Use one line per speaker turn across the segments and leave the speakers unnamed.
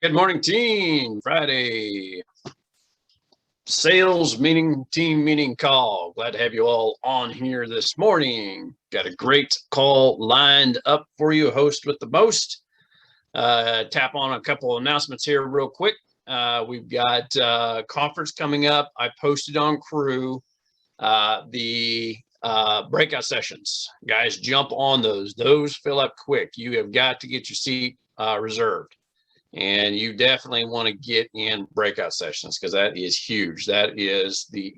Good morning, team. Friday sales meeting, team meeting call. Glad to have you all on here this morning. Got a great call lined up for you, host with the most. Tap on a couple of announcements here real quick. We've got conference coming up. I posted on Crew the breakout sessions. Guys, jump on those. Those fill up quick. You have got to get your seat reserved. And you definitely want to get in breakout sessions because that is huge. That is the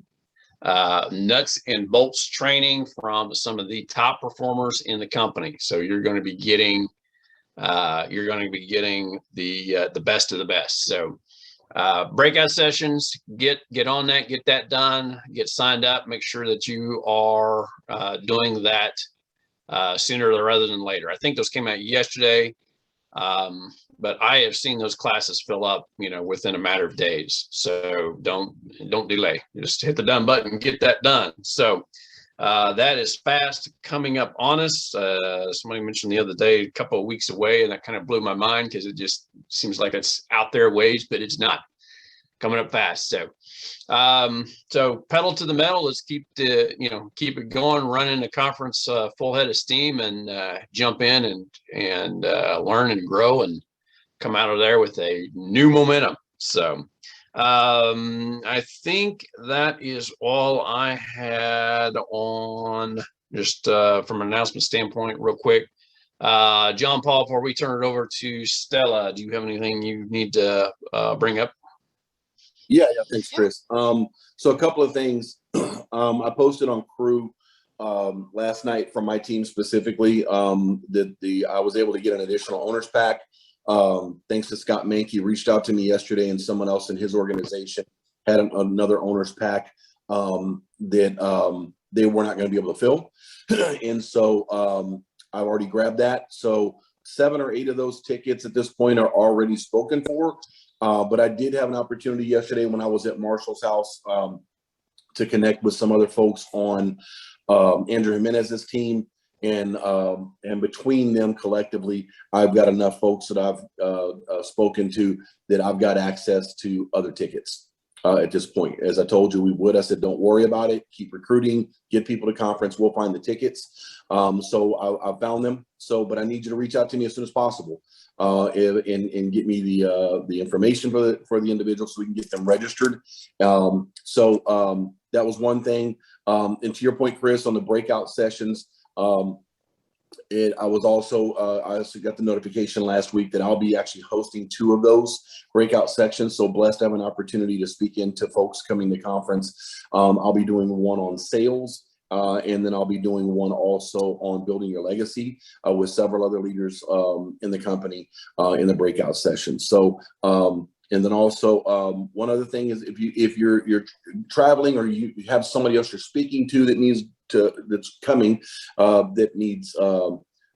nuts and bolts training from some of the top performers in the company. So you're going to be getting the best of the best. So breakout sessions, get on that, get that done, get signed up. Make sure that you are doing that sooner rather than later. I think those came out yesterday. But I have seen those classes fill up, within a matter of days. So don't delay. Just hit the done button, get that done. So that is fast coming up on us. Somebody mentioned the other day, a couple of weeks away, and that kind of blew my mind because it just seems like it's out there ways, but it's not. Coming up fast. So pedal to the metal. Let's keep it going, running the conference full head of steam, and jump in and learn and grow and come out of there with a new momentum. So I think that is all I had on just from an announcement standpoint, real quick. John Paul, before we turn it over to Stella, do you have anything you need to bring up?
Yeah, thanks, Chris. So a couple of things. I posted on Crew last night from my team specifically that I was able to get an additional owner's pack. Thanks to Scott Mankey, reached out to me yesterday, and someone else in his organization had another owner's pack that they were not going to be able to fill. And so I've already grabbed that. So 7 or 8 of those tickets at this point are already spoken for. But I did have an opportunity yesterday when I was at Marshall's house to connect with some other folks on Andrew Jimenez's team. And between them collectively, I've got enough folks that I've spoken to that I've got access to other tickets at this point. As I told you we would, I said, don't worry about it. Keep recruiting, get people to conference. We'll find the tickets. So I found them. But I need you to reach out to me as soon as possible. And get me the information for the individual so we can get them registered. That was one thing. And to your point, Chris, on the breakout sessions, I also got the notification last week that I'll be actually hosting 2 of those breakout sections. So blessed to have an opportunity to speak into folks coming to conference. I'll be doing one on sales. And then I'll be doing one also on building your legacy with several other leaders in the company in the breakout session. So, and then also one other thing is if you're traveling or you have somebody else you're speaking to that's coming that needs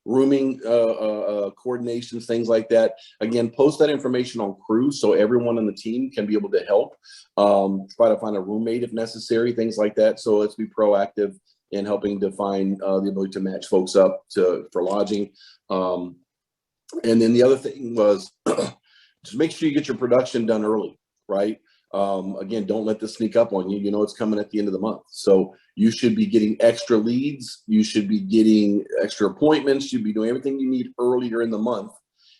rooming coordinations, things like that. Again, post that information on Crew so everyone on the team can be able to help. Try to find a roommate if necessary, things like that. So let's be proactive in helping to find the ability to match folks up for lodging. And then the other thing was just make sure you get your production done early, right? Again, don't let this sneak up on you. You know it's coming at the end of the month. So you should be getting extra leads. You should be getting extra appointments. You should be doing everything you need earlier in the month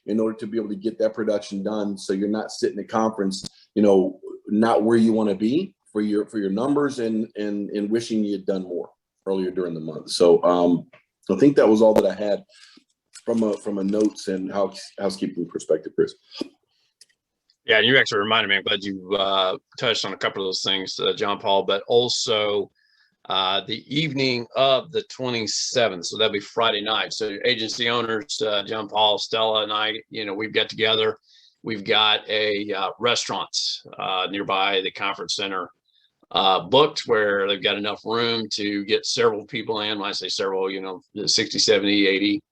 in order to be able to get that production done. So you're not sitting at conference, not where you want to be for your numbers and wishing you had done more earlier during the month. So I think that was all that I had from a notes and housekeeping perspective, Chris.
Yeah, you actually reminded me. I'm glad you touched on a couple of those things, John Paul, but also the evening of the 27th. So that'll be Friday night. So agency owners, John Paul, Stella, and I, we've got together. We've got a restaurant nearby the conference center booked where they've got enough room to get several people in. When I say several, 60, 70, 80.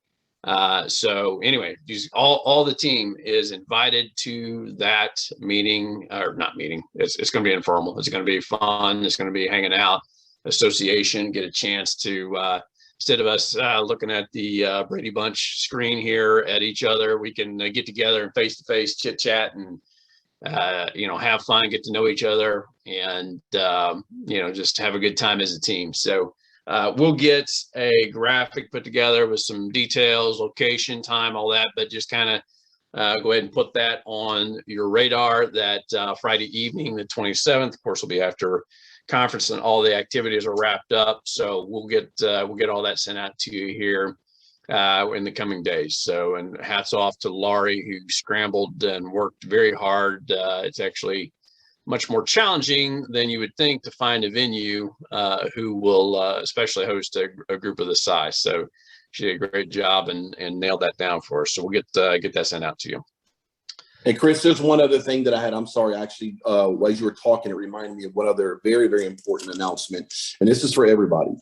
So anyway, all the team is invited to that meeting, or not meeting. It's going to be informal. It's going to be fun. It's going to be hanging out, association, get a chance to instead of us looking at the Brady Bunch screen here at each other, we can get together and face-to-face chit chat and have fun, get to know each other, and just have a good time as a team. So we'll get a graphic put together with some details, location, time, all that, but just kind of go ahead and put that on your radar that Friday evening, the 27th, of course, will be after conference and all the activities are wrapped up. So we'll get all that sent out to you here in the coming days. So, and hats off to Laurie, who scrambled and worked very hard. It's actually much more challenging than you would think to find a venue who will especially host a group of this size. So she did a great job and nailed that down for us. So we'll get that sent out to you.
Hey, Chris, there's one other thing that I had. I'm sorry, actually, as you were talking, it reminded me of one other very, very important announcement. And this is for everybody.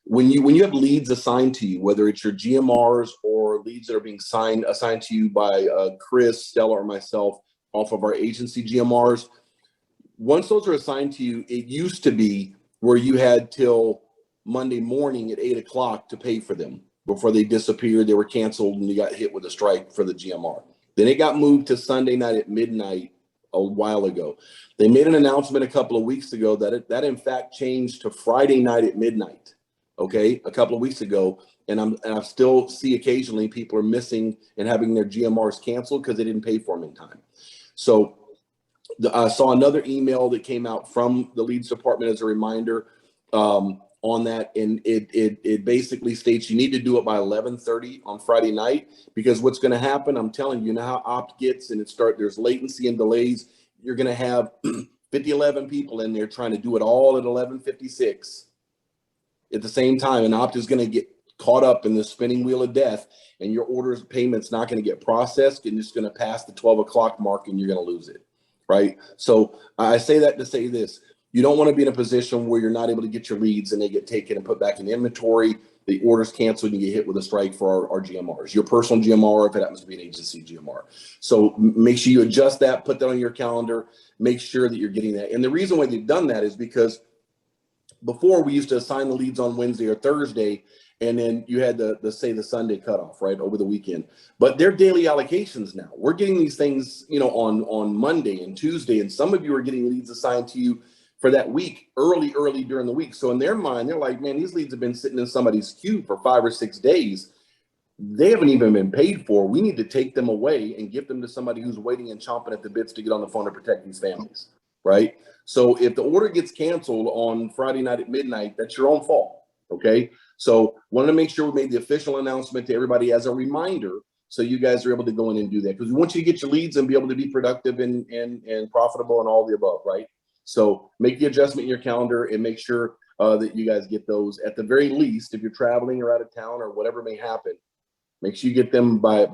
When you have leads assigned to you, whether it's your GMRs or leads that are being assigned to you by Chris, Stella, or myself off of our agency GMRs, once those are assigned to you, it used to be where you had till Monday morning at 8 o'clock to pay for them. Before they disappeared, they were canceled and you got hit with a strike for the GMR. Then it got moved to Sunday night at midnight a while ago. They made an announcement a couple of weeks ago that in fact changed to Friday night at midnight. Okay, a couple of weeks ago, and I still see occasionally people are missing and having their GMRs canceled because they didn't pay for them in time. So I saw another email that came out from the leads department as a reminder on that, and it basically states you need to do it by 11:30 on Friday night, because what's going to happen, I'm telling you, how opt gets, and there's latency and delays. You're going to have 11 people in there trying to do it all at 11:56 at the same time, and opt is going to get caught up in the spinning wheel of death, and your order's payment's not going to get processed, and it's going to pass the 12 o'clock mark, and you're going to lose it, right? So I say that to say this. You don't want to be in a position where you're not able to get your leads and they get taken and put back in inventory, the order's canceled, and you get hit with a strike for our GMRs, your personal GMR, if it happens to be an agency GMR. So make sure you adjust that, put that on your calendar, make sure that you're getting that. And the reason why they've done that is because before we used to assign the leads on Wednesday or Thursday, and then you had the Sunday cutoff, right, over the weekend. But they're daily allocations now. We're getting these things, on Monday and Tuesday, and some of you are getting leads assigned to you for that week, early during the week. So in their mind, they're like, man, these leads have been sitting in somebody's queue for 5 or 6 days. They haven't even been paid for. We need to take them away and give them to somebody who's waiting and chomping at the bits to get on the phone to protect these families, right? So if the order gets canceled on Friday night at midnight, that's your own fault, okay? So wanted to make sure we made the official announcement to everybody as a reminder, so you guys are able to go in and do that, because we want you to get your leads and be able to be productive and profitable and all the above, right? So make the adjustment in your calendar and make sure that you guys get those at the very least. If you're traveling or out of town or whatever may happen, make sure you get them by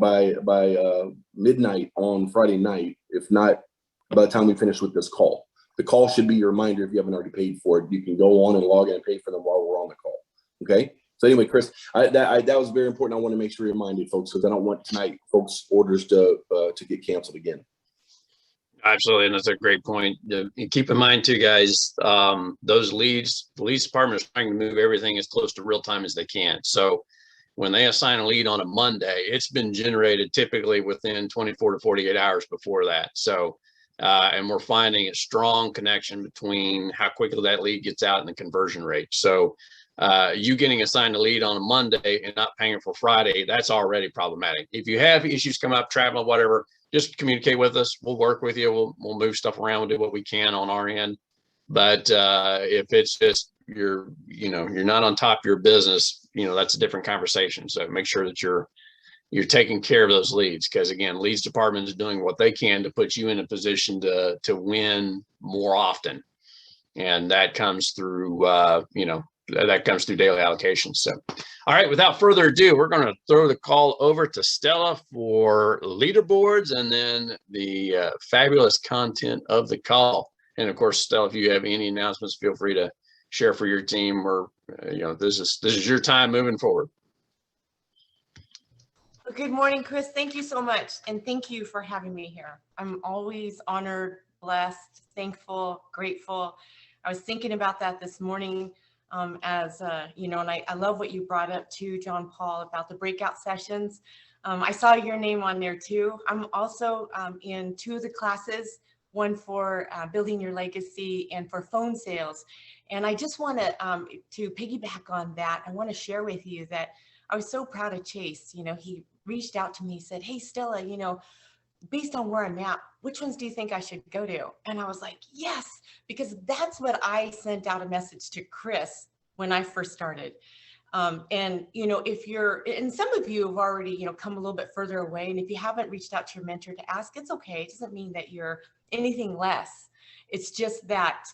midnight on Friday night. If not, by the time we finish with this call. The call should be your reminder. If you haven't already paid for it, you can go on and log in and pay for them while we're on the call. Okay. So anyway, Chris, that was very important. I want to make sure we reminded folks, because I don't want tonight folks' orders to get canceled again.
Absolutely, and that's a great point. Keep in mind too, guys, those leads, the leads department is trying to move everything as close to real time as they can. So when they assign a lead on a Monday, it's been generated typically within 24 to 48 hours before that. So, and we're finding a strong connection between how quickly that lead gets out and the conversion rate. So you getting assigned a lead on a Monday and not paying it for Friday, that's already problematic. If you have issues come up, traveling, whatever, just communicate with us. We'll work with you. We'll move stuff around. We'll do what we can on our end. But if it's just you're not on top of your business, that's a different conversation. So make sure that you're taking care of those leads, because again, leads department is doing what they can to put you in a position to win more often, and that comes through that comes through daily allocations. So, all right, without further ado, we're going to throw the call over to Stella for leaderboards and then the fabulous content of the call. And of course, Stella, if you have any announcements, feel free to share for your team, or this is your time moving forward.
Good morning, Chris. Thank you so much, and thank you for having me here. I'm always honored, blessed, thankful, grateful. I was thinking about that this morning. as you know, and I love what you brought up too, John Paul, about the breakout sessions. I saw your name on there too. I'm also in 2 of the classes, one for building your legacy and for phone sales. And I just want to piggyback on that. I want to share with you that I was so proud of Chase. You know, he reached out to me, said, "Hey, Stella, you know, based on where I'm at, which ones do you think I should go to?" And I was like, yes, because that's what I sent out a message to Chris when I first started. And, you know, if you're, and some of you have already, you know, come a little bit further away. And if you haven't reached out to your mentor to ask, it's okay. It doesn't mean that you're anything less. It's just that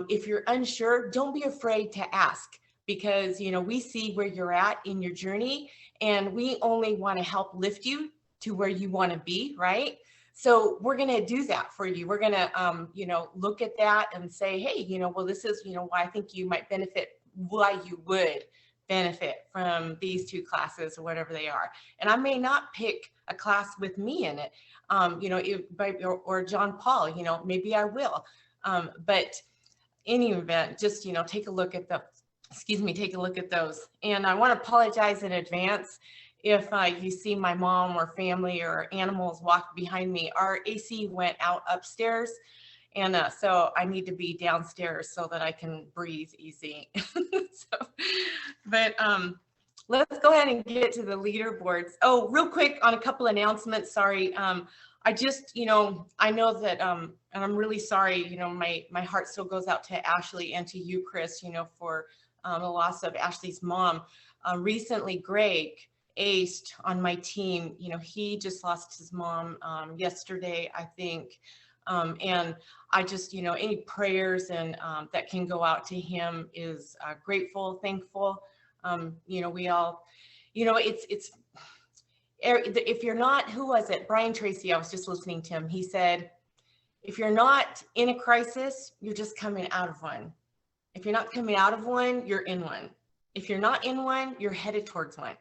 if you're unsure, don't be afraid to ask, because, you know, we see where you're at in your journey and we only want to help lift you to where you want to be, right? So we're going to do that for you. We're going to, you know, look at that and say, hey, you know, well, this is, you know, why I think you might benefit, why you would benefit from these 2 classes or whatever they are. And I may not pick a class with me in it, you know, or John Paul, you know, maybe I will. But any event, just, you know, take a look at take a look at those. And I want to apologize in advance if you see my mom or family or animals walk behind me. Our AC went out upstairs, and so I need to be downstairs so that I can breathe easy. But let's go ahead and get to the leaderboards. Oh, real quick on a couple announcements. Sorry. I just, you know, I know that, and I'm really sorry, you know, my heart still goes out to Ashley and to you, Chris, you know, for the loss of Ashley's mom. Recently, Greg aced on my team. You know, he just lost his mom yesterday, I think. And I just, you know, any prayers and that can go out to him is grateful, thankful. You know, we all, you know, it's, if you're not, who was it? Brian Tracy, I was just listening to him. He said, if you're not in a crisis, you're just coming out of one. If you're not coming out of one, you're in one. If you're not in one, you're headed towards one.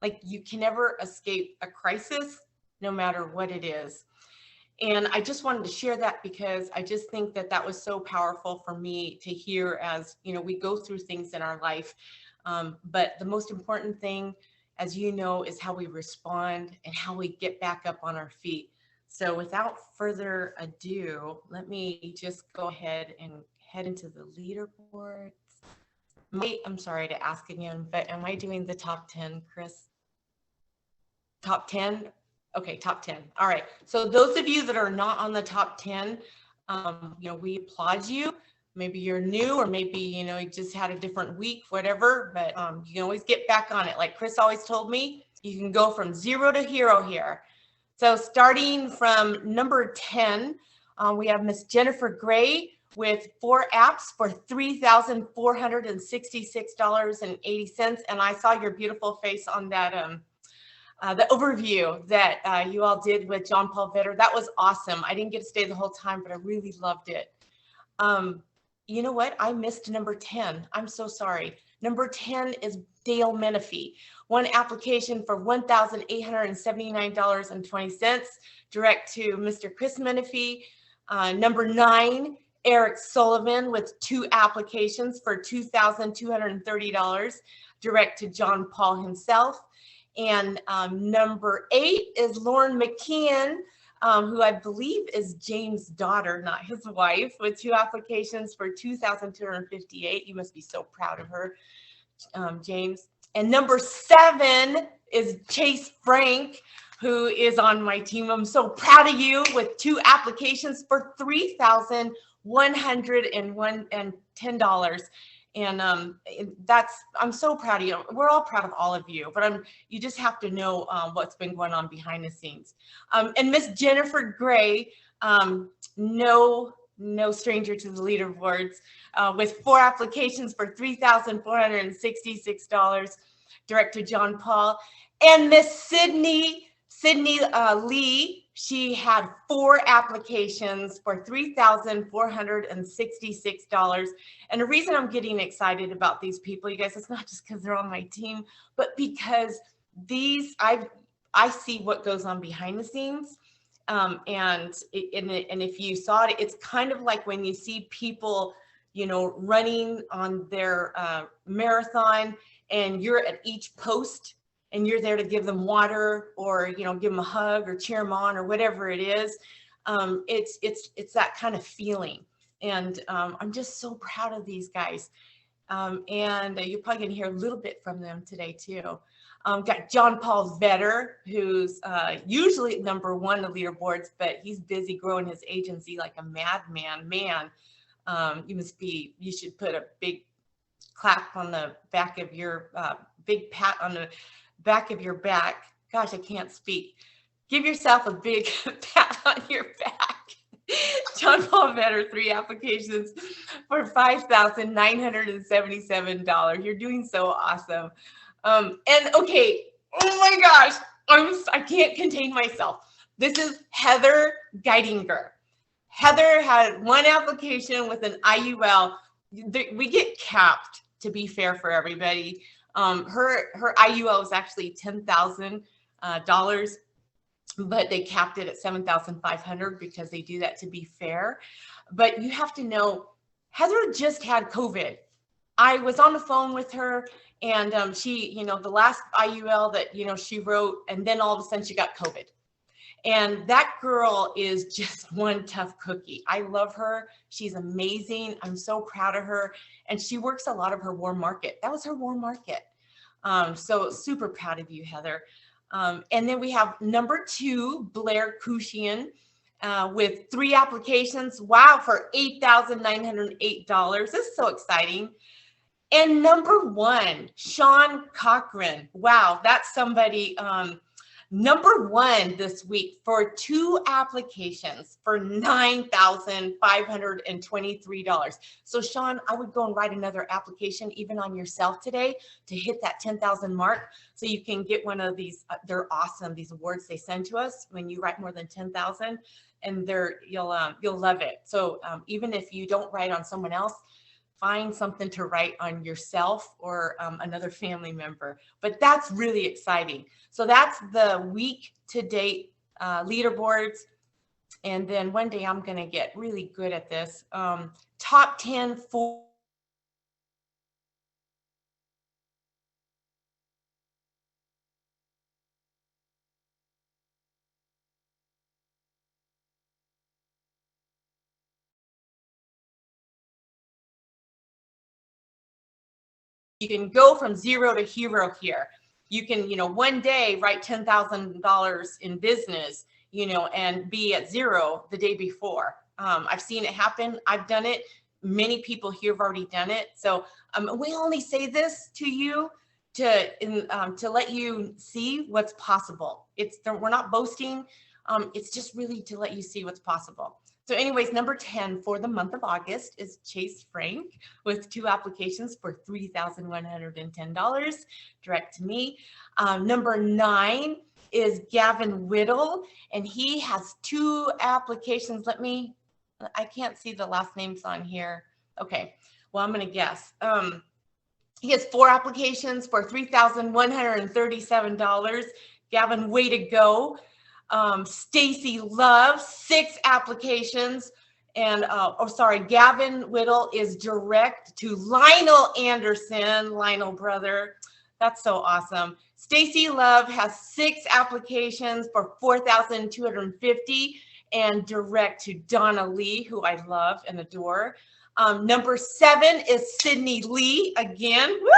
Like, you can never escape a crisis, no matter what it is. And I just wanted to share that because I just think that that was so powerful for me to hear as, you know, we go through things in our life. But the most important thing, as you know, is how we respond and how we get back up on our feet. So without further ado, let me just go ahead and head into the leaderboards. I'm sorry to ask again, but am I doing the top 10, Chris? Top 10? Okay, top 10. All right. So those of you that are not on the top 10, you know, we applaud you. Maybe you're new, or maybe, you know, you just had a different week, whatever, but you can always get back on it. Like Chris always told me, you can go from 0 to hero here. So starting from number 10, we have Miss Jennifer Gray with 4 apps for $3,466.80. And I saw your beautiful face on that, the overview that you all did with John Paul Vetter. That was awesome. I didn't get to stay the whole time, but I really loved it. You know what? I missed number 10. I'm so sorry. Number 10 is Dale Menifee. 1 application for $1,879.20, direct to Mr. Chris Menifee. Number 9, Eric Sullivan with 2 applications for $2,230, direct to John Paul himself. And number 8 is Lauren McKeon, who I believe is James' daughter, not his wife, with 2 applications for $2,258. You must be so proud of her, James. And number 7 is Chase Frank, who is on my team. I'm so proud of you, with 2 applications for $3,110. And I'm so proud of you. We're all proud of all of you, but you just have to know what's been going on behind the scenes. And Miss Jennifer Gray, no stranger to the leaderboards, with 4 applications for $3,466, direct to John Paul. And Miss Sydney Lee, she had 4 applications for $3,466. And the reason I'm getting excited about these people, you guys, it's not just because they're on my team, but because I see what goes on behind the scenes. And if you saw it, it's kind of like when you see people running on their marathon, and you're at each post and you're there to give them water or, give them a hug or cheer them on or whatever it is. It's that kind of feeling. And I'm just so proud of these guys. And you're probably gonna hear a little bit from them today too. Got John Paul Vetter, who's usually number one of leaderboards, but he's busy growing his agency like a madman. Man, you should put a big clap on the back of your, big pat on the back of your back. Gosh, I can't speak. Give yourself a big pat on your back. John Paul Vetter, 3 applications for $5,977. You're doing so awesome. And okay, oh my gosh, I can't contain myself. This is Heather Geidinger. Heather had 1 application with an IUL. We get capped, to be fair for everybody. Her IUL was actually $10,000. But they capped it at $7,500 because they do that to be fair. But you have to know, Heather just had COVID. I was on the phone with her, and she, the last IUL that, she wrote, and then all of a sudden she got COVID. And that girl is just one tough cookie. I love her. She's amazing. I'm so proud of her. And she works a lot of her warm market. That was her warm market. So super proud of you, Heather. And then we have number 2, Blair Cushian, with 3 applications. Wow, for $8,908. This is so exciting. And number 1, Sean Cochran. Wow, that's somebody. Number 1 this week for 2 applications for $9,523. So Sean, I would go and write another application even on yourself today to hit that 10,000 mark, so you can get one of these. They're awesome, these awards they send to us when you write more than 10,000, and you'll love it. So even if you don't write on someone else, find something to write on yourself or another family member. But that's really exciting. So that's the week to date leaderboards. And then one day I'm going to get really good at this. Top 10 for you can go from 0 to hero here. You can, one day write $10,000 in business, and be at 0 the day before. I've seen it happen. I've done it. Many people here have already done it. So we only say this to you to let you see what's possible. We're not boasting. It's just really to let you see what's possible. So anyways, number 10 for the month of August is Chase Frank with 2 applications for $3,110 direct to me. Number 9 is Gavin Whittle, and he has 2 applications. I can't see the last names on here. Okay, well, I'm going to guess. He has 4 applications for $3,137. Gavin, way to go. Stacy Love, 6 applications. And, Gavin Whittle is direct to Lionel Anderson, Lionel brother. That's so awesome. Stacy Love has 6 applications for $4,250 and direct to Donna Lee, who I love and adore. Number 7 is Sydney Lee again. Woo!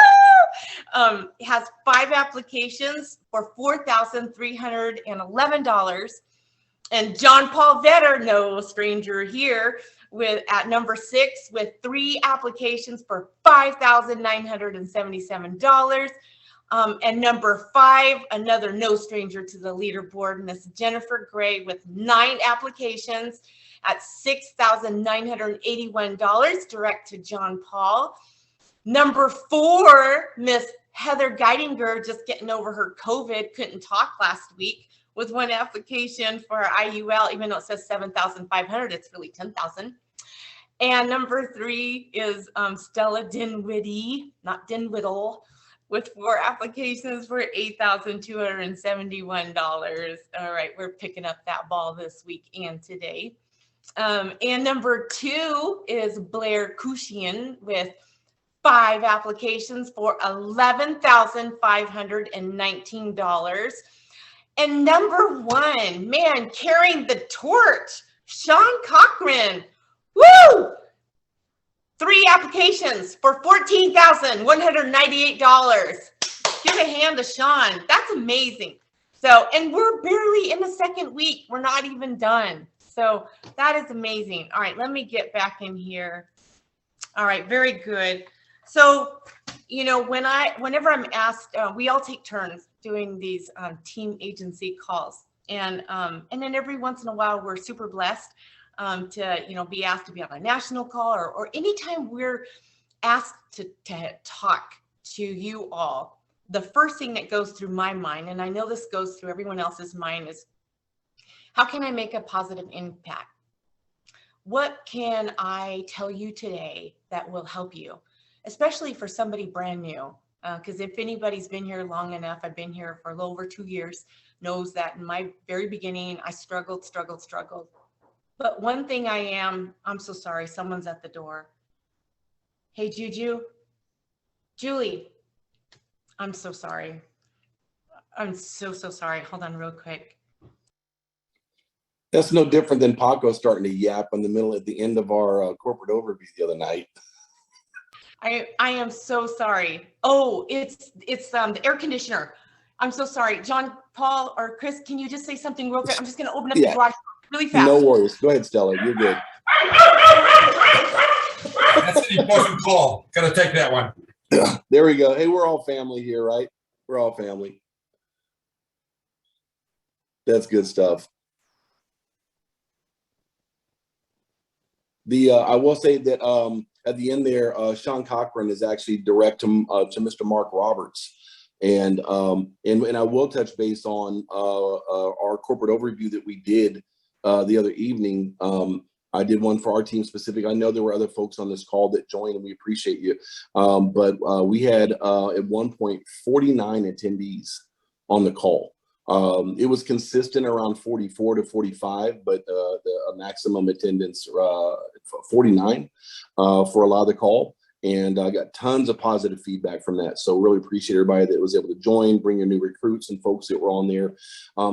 Has 5 applications for $4,311. And John Paul Vetter, no stranger here, at number 6 with 3 applications for $5,977. And number 5, another no stranger to the leaderboard, Miss Jennifer Gray with 9 applications at $6,981 direct to John Paul. Number 4, Miss Heather Geidinger, just getting over her COVID, couldn't talk last week, with 1 application for IUL, even though it says 7,500, it's really 10,000. And number 3 is Stella Dinwiddie, not Dinwiddle, with 4 applications for $8,271. All right, we're picking up that ball this week and today. And number 2 is Blair Cushion with 5 applications for $11,519. And number 1, man, carrying the torch, Sean Cochran. Woo! 3 applications for $14,198. Give a hand to Sean. That's amazing. So, and we're barely in the second week. We're not even done. So that is amazing. All right, let me get back in here. All right, very good. So, you know, whenever I'm asked, we all take turns doing these team agency calls, and then every once in a while we're super blessed to, you know, be asked to be on a national call, or anytime we're asked to talk to you all. The first thing that goes through my mind, and I know this goes through everyone else's mind, is how can I make a positive impact? What can I tell you today that will help you, especially for somebody brand new? Because if anybody's been here long enough, I've been here for a little over 2 years, knows that in my very beginning, I struggled. But one thing I'm so sorry, someone's at the door. Hey, Julie, I'm so sorry. I'm so sorry. Hold on real quick.
That's no different than Paco starting to yap in the middle at the end of our corporate overview the other night.
I am so sorry. Oh, it's the air conditioner. I'm so sorry. John, Paul, or Chris, can you just say something real quick? I'm just going to open up the garage really fast.
No worries. Go ahead, Stella. You're good.
That's an important call. Got to take that one.
There we go. Hey, we're all family here, right? We're all family. That's good stuff. I will say that at the end there, Sean Cochran is actually direct to Mr. Mark Roberts, and I will touch base on our corporate overview that we did the other evening. I did one for our team specific. I know there were other folks on this call that joined, and we appreciate you. But we had at one point 49 attendees on the call. It was consistent around 44 to 45, but the maximum attendance 49 for a lot of the call. And I got tons of positive feedback from that. So really appreciate everybody that was able to join, bring your new recruits and folks that were on there.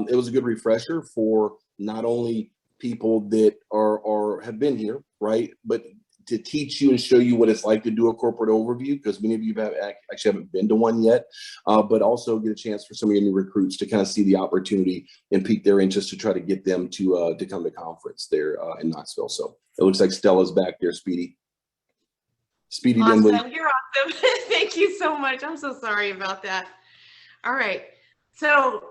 It was a good refresher for not only people that are have been here, right, but to teach you and show you what it's like to do a corporate overview, because many of you actually haven't been to one yet, but also get a chance for some of your new recruits to kind of see the opportunity and pique their interest to try to get them to come to conference there in Knoxville. So it looks like Stella's back there, Speedy
Awesome.
Dinwiddie.
You're awesome. Thank you so much. I'm so sorry about that. All right. So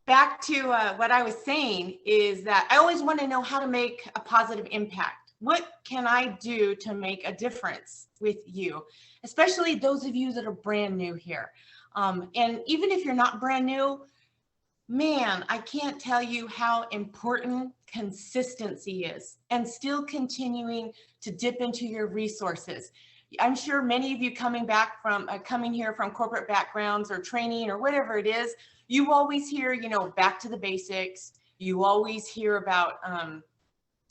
back to what I was saying is that I always want to know how to make a positive impact. What can I do to make a difference with you, especially those of you that are brand new here? And even if you're not brand new, man, I can't tell you how important consistency is, and still continuing to dip into your resources. I'm sure many of you coming here from corporate backgrounds or training or whatever it is, you always hear, you know, back to the basics. You always hear about,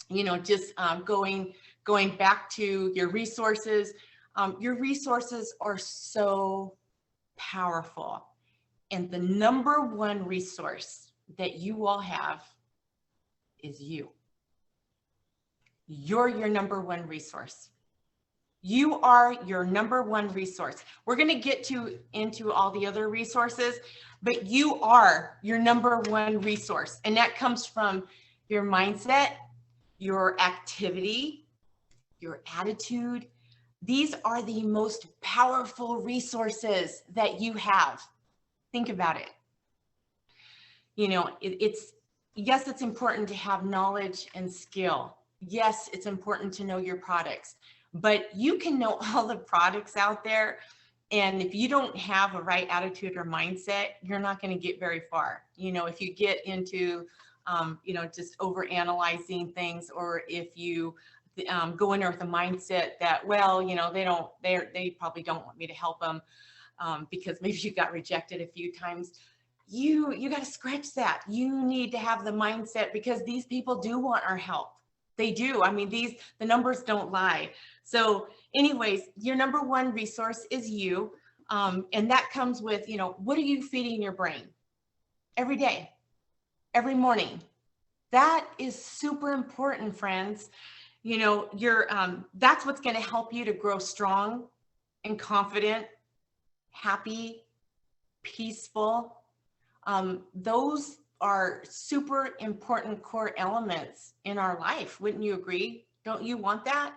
you know, just going back to your resources. Your resources are so powerful. And the number one resource that you all have is you. You're your number one resource. You are your number one resource. We're going to get into all the other resources, but you are your number one resource. And that comes from your mindset, your activity, your attitude. These are the most powerful resources that you have. Think about it. You know, yes, it's important to have knowledge and skill. Yes, it's important to know your products, but you can know all the products out there. And if you don't have a right attitude or mindset, you're not going to get very far. You know, if you get into, you know, just over analyzing things, or if you go in there with a mindset that, well, you know, they probably don't want me to help them because maybe you got rejected a few times. You got to scratch that. You need to have the mindset, because these people do want our help. They do. I mean, the numbers don't lie. So anyways, your number one resource is you. And that comes with, what are you feeding your brain every day, every morning? That is super important, friends. That's what's going to help you to grow strong and confident, happy, peaceful. Those are super important core elements in our life. Wouldn't you agree? Don't you want that?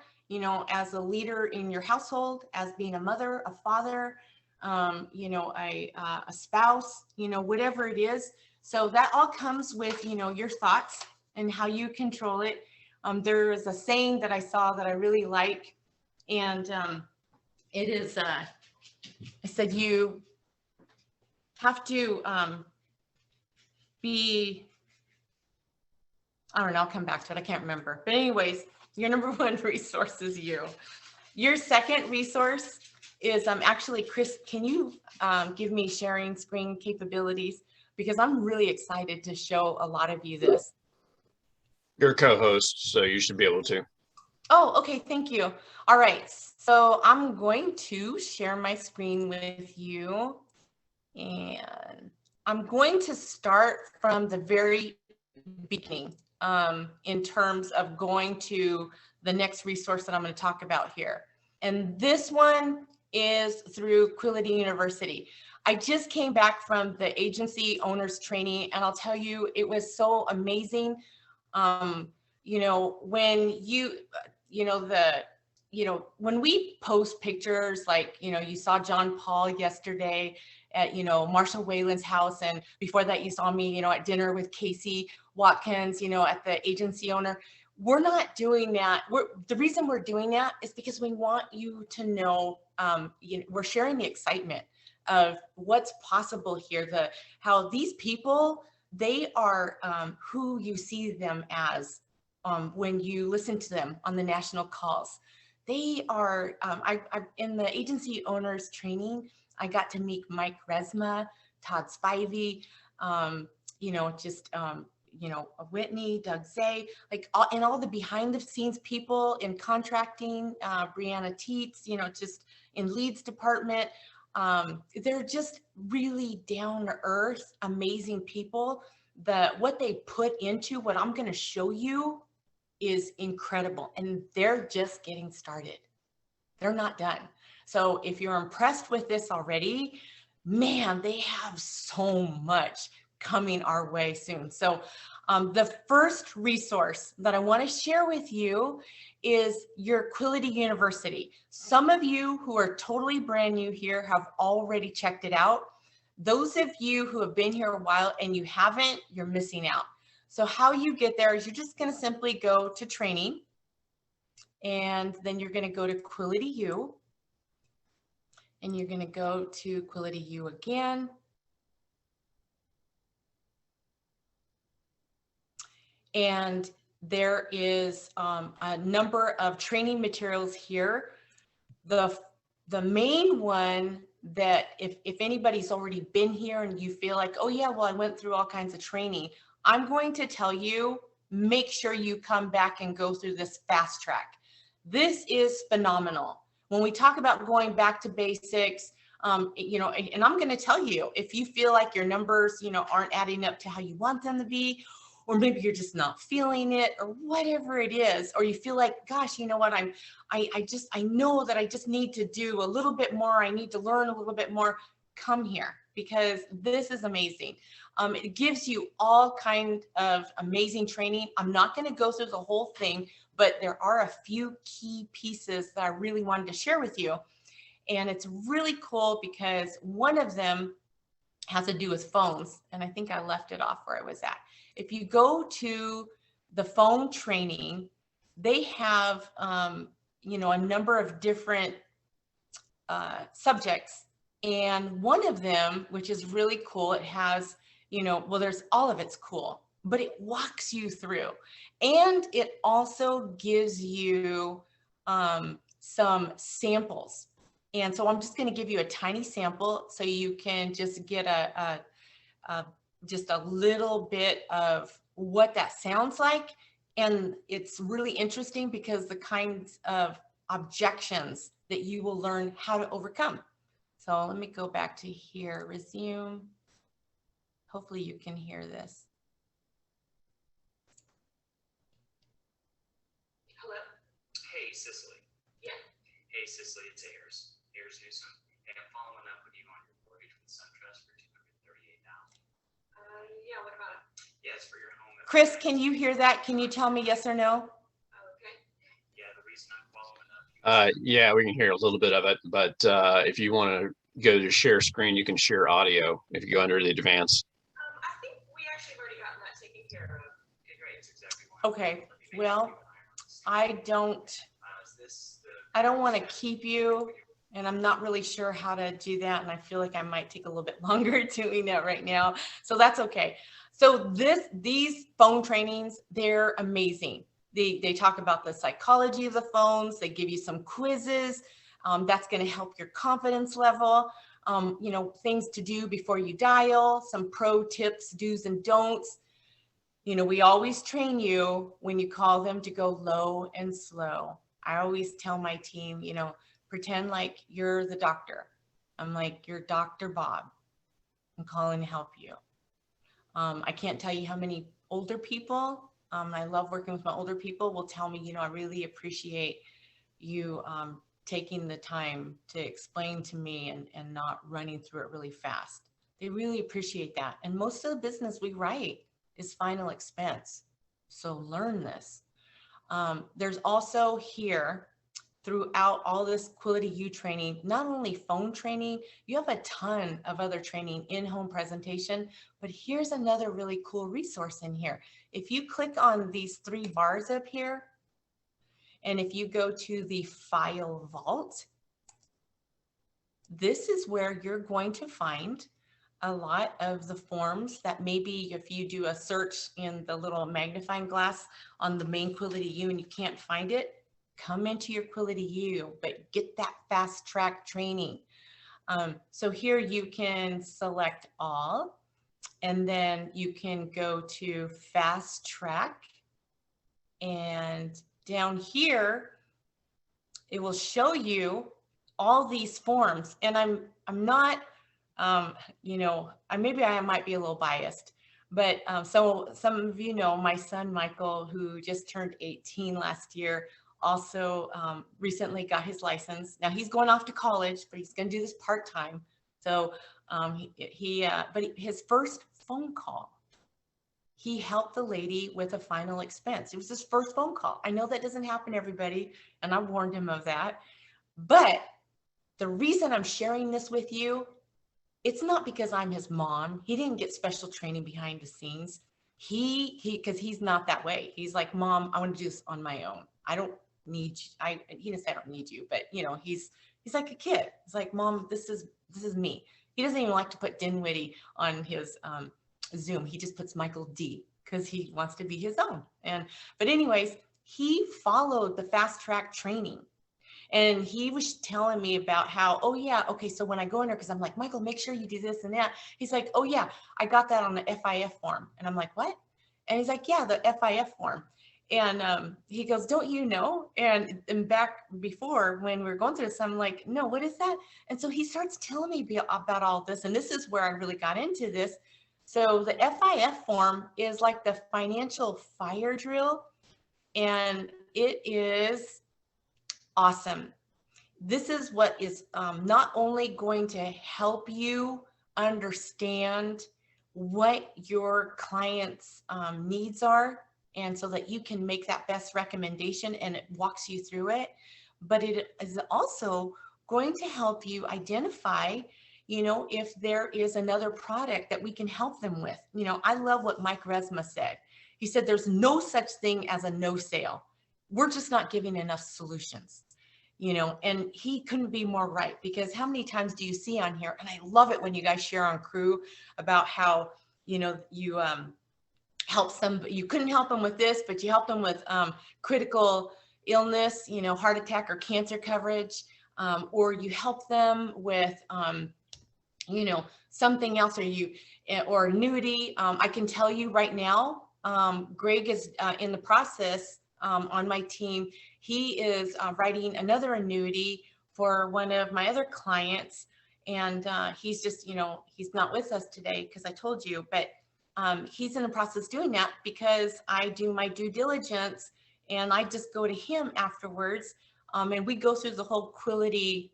As a leader in your household, as being a mother, a father, a spouse, whatever it is. So that all comes with, your thoughts and how you control it. There is a saying that I saw that I really like, and it is, I said, you have to I don't know, I'll come back to it. I can't remember. But anyways, your number one resource is you. Your second resource is actually, Chris, can you give me sharing screen capabilities? Because I'm really excited to show a lot of you this.
You're a co-host, so you should be able to.
Oh, okay. Thank you. All right. So I'm going to share my screen with you. And I'm going to start from the very beginning in terms of going to the next resource that I'm going to talk about here. And this one is through Quility University. I just came back from the agency owners training, and I'll tell you, it was so amazing. When when we post pictures, like, you saw John Paul yesterday at, Marshall Whalen's house. And before that, you saw me, at dinner with Casey Watkins, at the agency owner. We're not doing that. The reason we're doing that is because we want you to know, we're sharing the excitement of what's possible here, how these people, they are who you see them as when you listen to them on the national calls. They are, in the agency owners training, I got to meet Mike Resma, Todd Spivey, Whitney, Doug Zay, and all the behind the scenes people in contracting, Brianna Teets, just in leads department. They're just really down to earth, amazing people. What they put into what I'm going to show you is incredible, and they're just getting started. They're not done. So if you're impressed with this already, man, they have so much coming our way soon. So the first resource that I want to share with you is your Quility University. Some of you who are totally brand new here have already checked it out. Those of you who have been here a while and you haven't, you're missing out. So how you get there is you're just going to simply go to training, and then you're going to go to Quility U, and you're going to go to Quility U again. And there is a number of training materials here. The main one that if anybody's already been here and you feel like, oh yeah, well, I went through all kinds of training, I'm going to tell you, make sure you come back and go through this fast track. This is phenomenal. When we talk about going back to basics, and I'm going to tell you, if you feel like your numbers, aren't adding up to how you want them to be, or maybe you're just not feeling it, or whatever it is, or you feel like, gosh, you know what, I know that I just need to do a little bit more. I need to learn a little bit more. Come here, because this is amazing. It gives you all kind of amazing training. I'm not going to go through the whole thing, but there are a few key pieces that I really wanted to share with you. And it's really cool because one of them has to do with phones. And I think I left it off where I was at. If you go to the phone training, they have, a number of different subjects. And one of them, which is really cool, it has, there's all of it's cool, but it walks you through. And it also gives you some samples. And so I'm just going to give you a tiny sample so you can just get just a little bit of what that sounds like. And it's really interesting because the kinds of objections that you will learn how to overcome. So let me go back to here, resume. Hopefully you can hear this.
Hello? Hey, Cicely. Yeah. Hey, Cicely, it's Ayers Newsom. Hey, I'm following up with you on your mortgage with SunTrust for $238,000. Yeah, what about it? Yeah, it's for your home.
Chris, can you hear that? Can you tell me yes or no?
Okay. Yeah, the reason I'm following up.
Yeah, we can hear a little bit of it, but if you want to go to share screen, you can share audio if you go under the advanced.
I think we actually have already gotten that taken care of. Okay, great. It's exactly what
Okay, well, I don't want to keep you, and I'm not really sure how to do that, and I feel like I might take a little bit longer doing that right now, so that's okay. So these phone trainings, they're amazing. They talk about the psychology of the phones. They give you some quizzes. That's going to help your confidence level. You know, things to do before you dial, some pro tips, do's and don'ts. You know, we always train you when you call them to go low and slow. I always tell my team, you know, pretend like you're the doctor. I'm like, you're Dr. Bob. I'm calling to help you. I can't tell you how many older people, I love working with my older people, will tell me, you know, I really appreciate you taking the time to explain to me and not running through it really fast. They really appreciate that. And most of the business we write is final expense. So learn this. There's also here, throughout all this Quality U training, not only phone training, you have a ton of other training, in-home presentation, but here's another really cool resource in here. If you click on these 3 bars up here, and if you go to the file vault, this is where you're going to find a lot of the forms that maybe if you do a search in the little magnifying glass on the main Quality U and you can't find it, come into your Quality U, but get that fast track training. So here you can select all, and then you can go to fast track, and down here, it will show you all these forms. And I'm not, you know, maybe I might be a little biased, but so some of you know, my son, Michael, who just turned 18 last year, also recently got his license. Now he's going off to college, but he's going to do this part-time. So but his first phone call, he helped the lady with a final expense. It was his first phone call. I know that doesn't happen to everybody, and I warned him of that. But the reason I'm sharing this with you, it's not because I'm his mom. He didn't get special training behind the scenes. Because he's not that way. He's like, Mom, I want to do this on my own. I don't need you. He didn't say I don't need you, but you know, he's like a kid. He's like, Mom, this is me. He doesn't even like to put Dinwiddie on his Zoom. He just puts Michael D because he wants to be his own. But anyways, he followed the fast track training. And he was telling me about how, oh yeah, okay, so when I go in there, because I'm like, Michael, make sure you do this and that. He's like, oh yeah, I got that on the FIF form. And I'm like, what? And he's like, yeah, the FIF form. And he goes, don't you know? And back before when we were going through this, I'm like, no, what is that? And so he starts telling me about all this. And this is where I really got into this. So the FIF form is like the financial fire drill. And it is awesome. This is what is not only going to help you understand what your client's needs are, and so that you can make that best recommendation and it walks you through it, but it is also going to help you identify, you know, if there is another product that we can help them with. You know, I love what Mike Resma said. He said, there's no such thing as a no sale. We're just not giving enough solutions. You know, and he couldn't be more right, because how many times do you see on here? And I love it when you guys share on Crew about how, you know, you help you couldn't help them with this, but you helped them with critical illness, you know, heart attack or cancer coverage, or you help them with, you know, something else, or annuity. I can tell you right now, Greg is in the process on my team. He is writing another annuity for one of my other clients. And he's just, he's not with us today because I told you, but he's in the process doing that because I do my due diligence and I just go to him afterwards. And we go through the whole Quility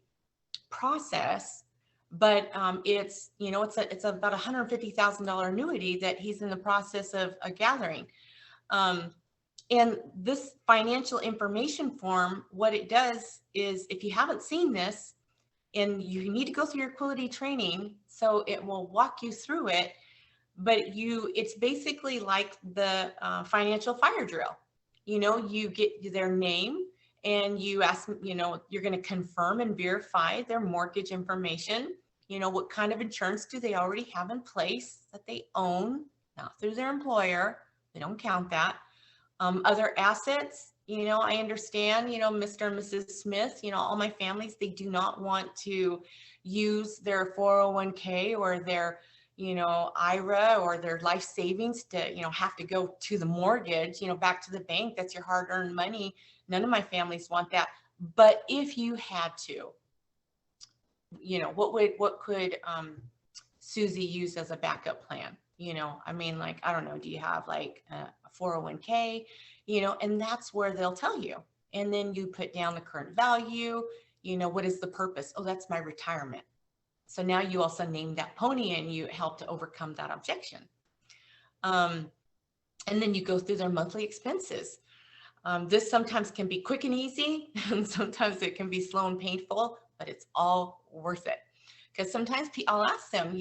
process, but it's, it's about $150,000 annuity that he's in the process of gathering. And this financial information form, what it does is, if you haven't seen this, and you need to go through your Quility training, so it will walk you through it, but it's basically like the financial fire drill. You get their name and you ask them, you're going to confirm and verify their mortgage information. What kind of insurance do they already have in place that they own, not through their employer. They don't count that. Other assets, I understand, Mr. and Mrs. Smith, all my families, they do not want to use their 401k or their, IRA or their life savings to, have to go to the mortgage, back to the bank. That's your hard-earned money. None of my families want that. But if you had to, what could Susie use as a backup plan? I don't know, do you have like a 401k, and that's where they'll tell you. And then you put down the current value, what is the purpose? Oh, that's my retirement. So now you also name that pony and you help to overcome that objection. And then you go through their monthly expenses. This sometimes can be quick and easy, and sometimes it can be slow and painful, but it's all worth it. Because sometimes I'll ask them,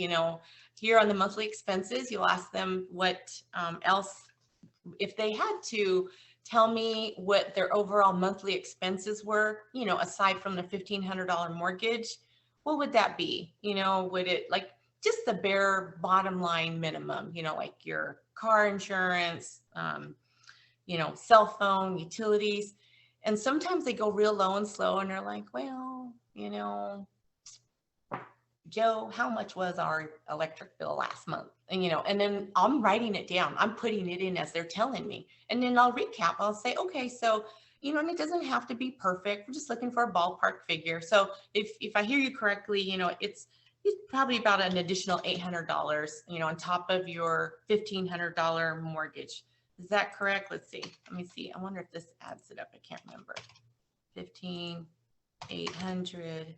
here on the monthly expenses, you'll ask them what else, if they had to tell me what their overall monthly expenses were, aside from the $1,500 mortgage, what would that be? Would it, like, just the bare bottom line minimum, like your car insurance, cell phone, utilities. And sometimes they go real low and slow and they're like, well, Joe, how much was our electric bill last month? And then I'm writing it down. I'm putting it in as they're telling me. And then I'll recap. I'll say, okay, so, and it doesn't have to be perfect. We're just looking for a ballpark figure. So if I hear you correctly, it's probably about an additional $800, on top of your $1,500 mortgage. Is that correct? Let's see. Let me see. I wonder if this adds it up. I can't remember. 15,800.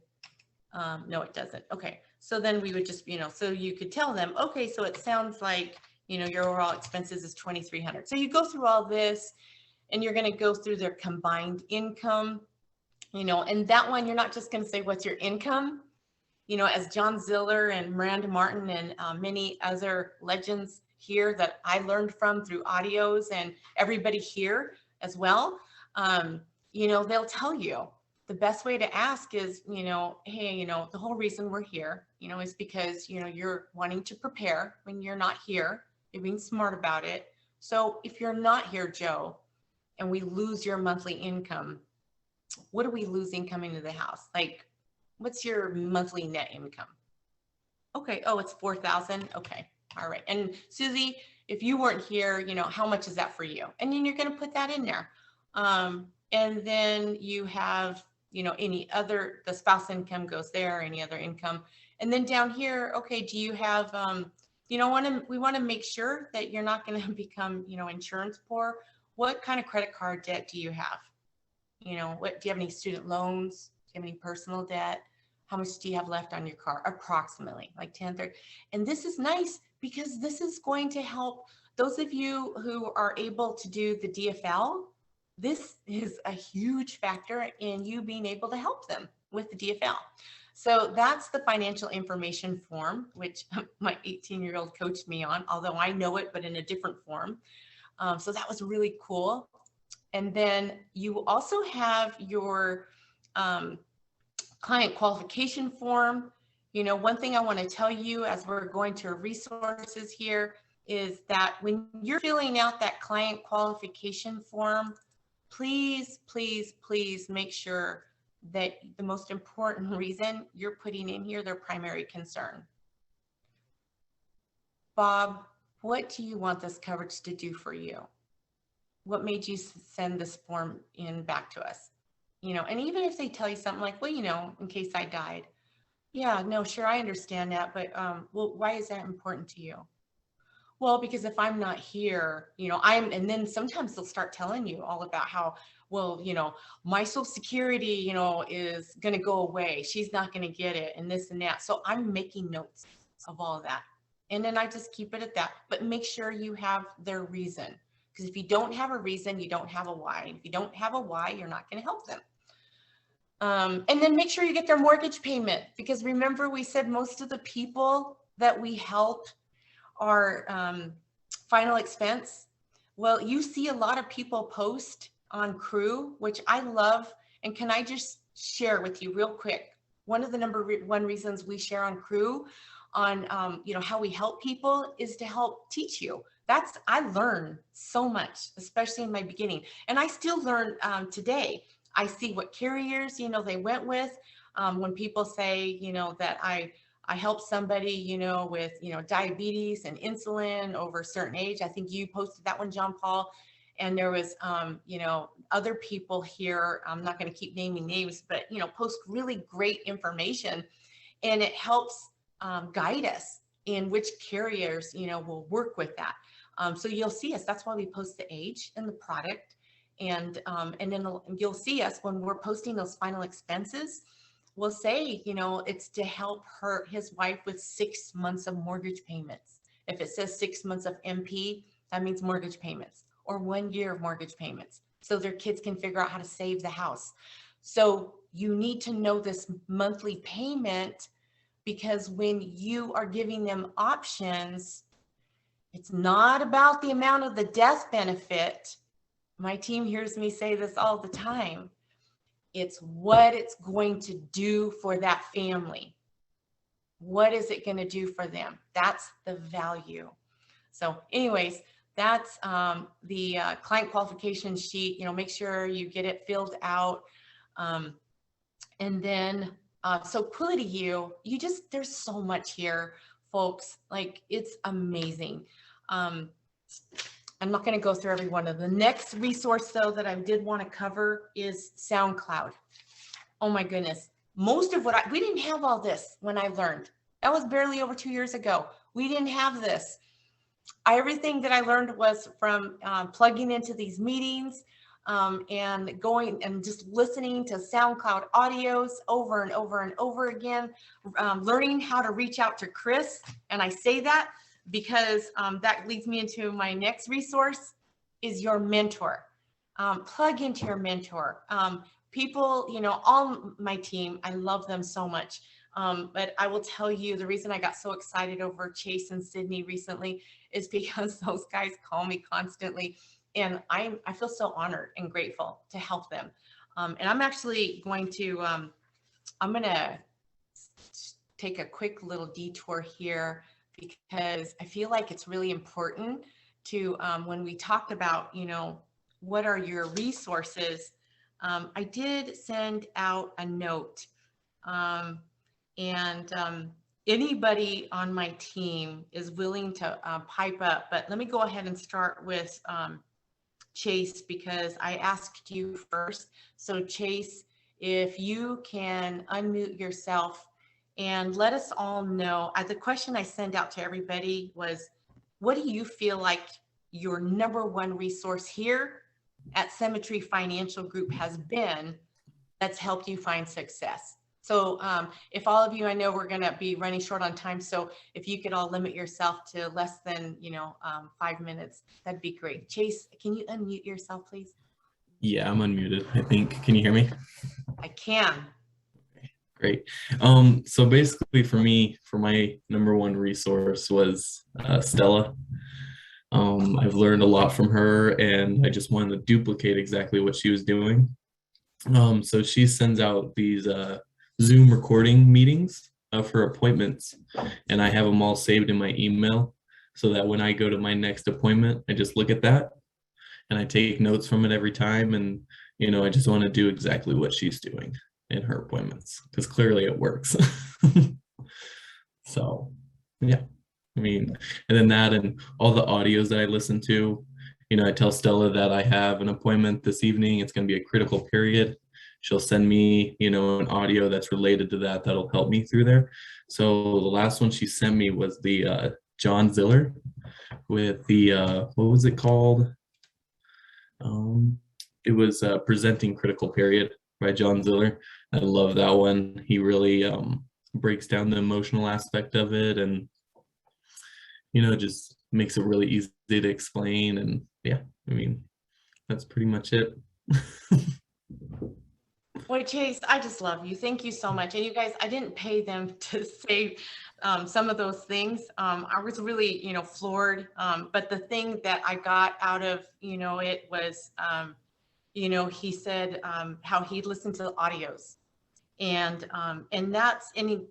No, it doesn't. Okay. So then we would just, so you could tell them, okay, so it sounds like, your overall expenses is 2,300. So you go through all this and you're going to go through their combined income, and that one, you're not just going to say, what's your income? As John Ziller and Miranda Martin and many other legends here that I learned from through audios, and everybody here as well, they'll tell you. The best way to ask is, hey, the whole reason we're here, is because, you're wanting to prepare when you're not here. You're being smart about it. So if you're not here, Joe, and we lose your monthly income, what are we losing coming to the house? Like, what's your monthly net income? Okay. Oh, it's 4,000. Okay. All right. And Susie, if you weren't here, how much is that for you? And then you're going to put that in there. And then you have, any other, the spouse income goes there, any other income. And then down here, okay, do you have, we want to make sure that you're not going to become, insurance poor. What kind of credit card debt do you have? Do you have any student loans? Do you have any personal debt? How much do you have left on your car? Approximately like 10, 30. And this is nice because this is going to help those of you who are able to do the DFL. This is a huge factor in you being able to help them with the DFL. So that's the financial information form, which my 18-year-old coached me on, although I know it, but in a different form. So that was really cool. And then you also have your client qualification form. One thing I want to tell you as we're going to resources here is that when you're filling out that client qualification form, please, please, please make sure that the most important reason you're putting in here, their primary concern. Bob, what do you want this coverage to do for you? What made you send this form in back to us? You know, and even if they tell you something like, well, you know, in case I died. Yeah, no, sure, I understand that, but well, why is that important to you? Well, because if I'm not here, you know, and then sometimes they'll start telling you all about how, well, you know, my social security, you know, is going to go away. She's not going to get it and this and that. So I'm making notes of all of that. And then I just keep it at that, but make sure you have their reason. Because if you don't have a reason, you don't have a why. And if you don't have a why, you're not going to help them. And then make sure you get their mortgage payment, because remember we said most of the people that we help are final expense. Well, you see a lot of people post on Crew, which I love. And can I just share with you real quick? One of the number one reasons we share on Crew on, you know, how we help people is to help teach you. I learned so much, especially in my beginning. And I still learn today. I see what carriers, you know, they went with. When people say, you know, that I help somebody, you know, with, you know, diabetes and insulin over a certain age. I think you posted that one, John Paul. And there was, you know, other people here, I'm not going to keep naming names, but, you know, post really great information, and it helps guide us in which carriers, you know, will work with that. So you'll see us. That's why we post the age and the product. And then you'll see us when we're posting those final expenses. We'll say, you know, it's to help his wife with 6 months of mortgage payments. If it says 6 months of MP, that means mortgage payments, or 1 year of mortgage payments. So their kids can figure out how to save the house. So you need to know this monthly payment, because when you are giving them options, it's not about the amount of the death benefit. My team hears me say this all the time. It's what it's going to do for that family. What is it going to do for them? That's the value. So anyways, that's the client qualification sheet. You know, make sure you get it filled out. And then, so Quality You there's so much here, folks. Like, it's amazing. I'm not going to go through every one of them. The next resource, though, that I did want to cover is SoundCloud. Oh my goodness. Most of we didn't have all this when I learned. That was barely over 2 years ago. We didn't have this. Everything that I learned was from plugging into these meetings and going and just listening to SoundCloud audios over and over and over again, learning how to reach out to Chris. And I say that because that leads me into my next resource is your mentor. Plug into your mentor. People, you know, all my team, I love them so much. But I will tell you, the reason I got so excited over Chase and Sydney recently is because those guys call me constantly. And I feel so honored and grateful to help them. And I'm actually going to, I'm going to take a quick little detour here, because I feel like it's really important to, when we talked about, you know, what are your resources, I did send out a note, and anybody on my team is willing to pipe up, but let me go ahead and start with Chase, because I asked you first. So Chase, if you can unmute yourself and let us all know, the question I sent out to everybody was, what do you feel like your number one resource here at Symmetry Financial Group has been that's helped you find success? So if all of you, I know we're going to be running short on time, so if you could all limit yourself to less than, 5 minutes, that'd be great. Chase, can you unmute yourself, please?
Yeah, I'm unmuted, I think. Can you hear me?
I can.
Great. So basically for me, for my number one resource was Stella. I've learned a lot from her, and I just wanted to duplicate exactly what she was doing. So she sends out these Zoom recording meetings of her appointments, and I have them all saved in my email so that when I go to my next appointment, I just look at that and I take notes from it every time. And, I just want to do exactly what she's doing in her appointments, because clearly it works. So, yeah. I mean, and then that and all the audios that I listen to, I tell Stella that I have an appointment this evening. It's going to be a critical period. She'll send me, an audio that's related to that that'll help me through there. So the last one she sent me was the John Ziller with the what was it called? It was Presenting Critical Period by John Ziller. I love that one. He really breaks down the emotional aspect of it, and just makes it really easy to explain. And yeah, I mean, that's pretty much it.
Boy, Chase, I just love you. Thank you so much. And you guys, I didn't pay them to say some of those things. I was really, floored. But the thing that I got out of, it was, he said how he listened to the audios, and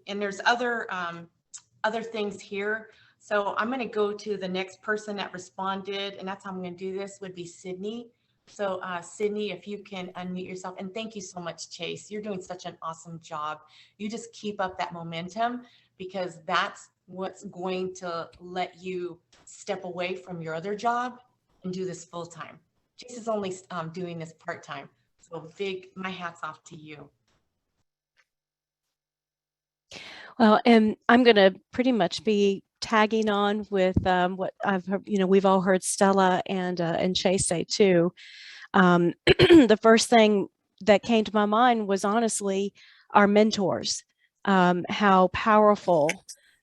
there's other things here. So I'm going to go to the next person that responded, and that's how I'm going to do this, would be Sydney. So Sydney, if you can unmute yourself, and thank you so much, Chase. You're doing such an awesome job. You just keep up that momentum, because that's what's going to let you step away from your other job and do this full time. Chase is only doing this part time. So my hat's off to you.
Well, and I'm going to pretty much be tagging on with what I've heard, we've all heard Stella and Chase say too. The first thing that came to my mind was honestly our mentors, how powerful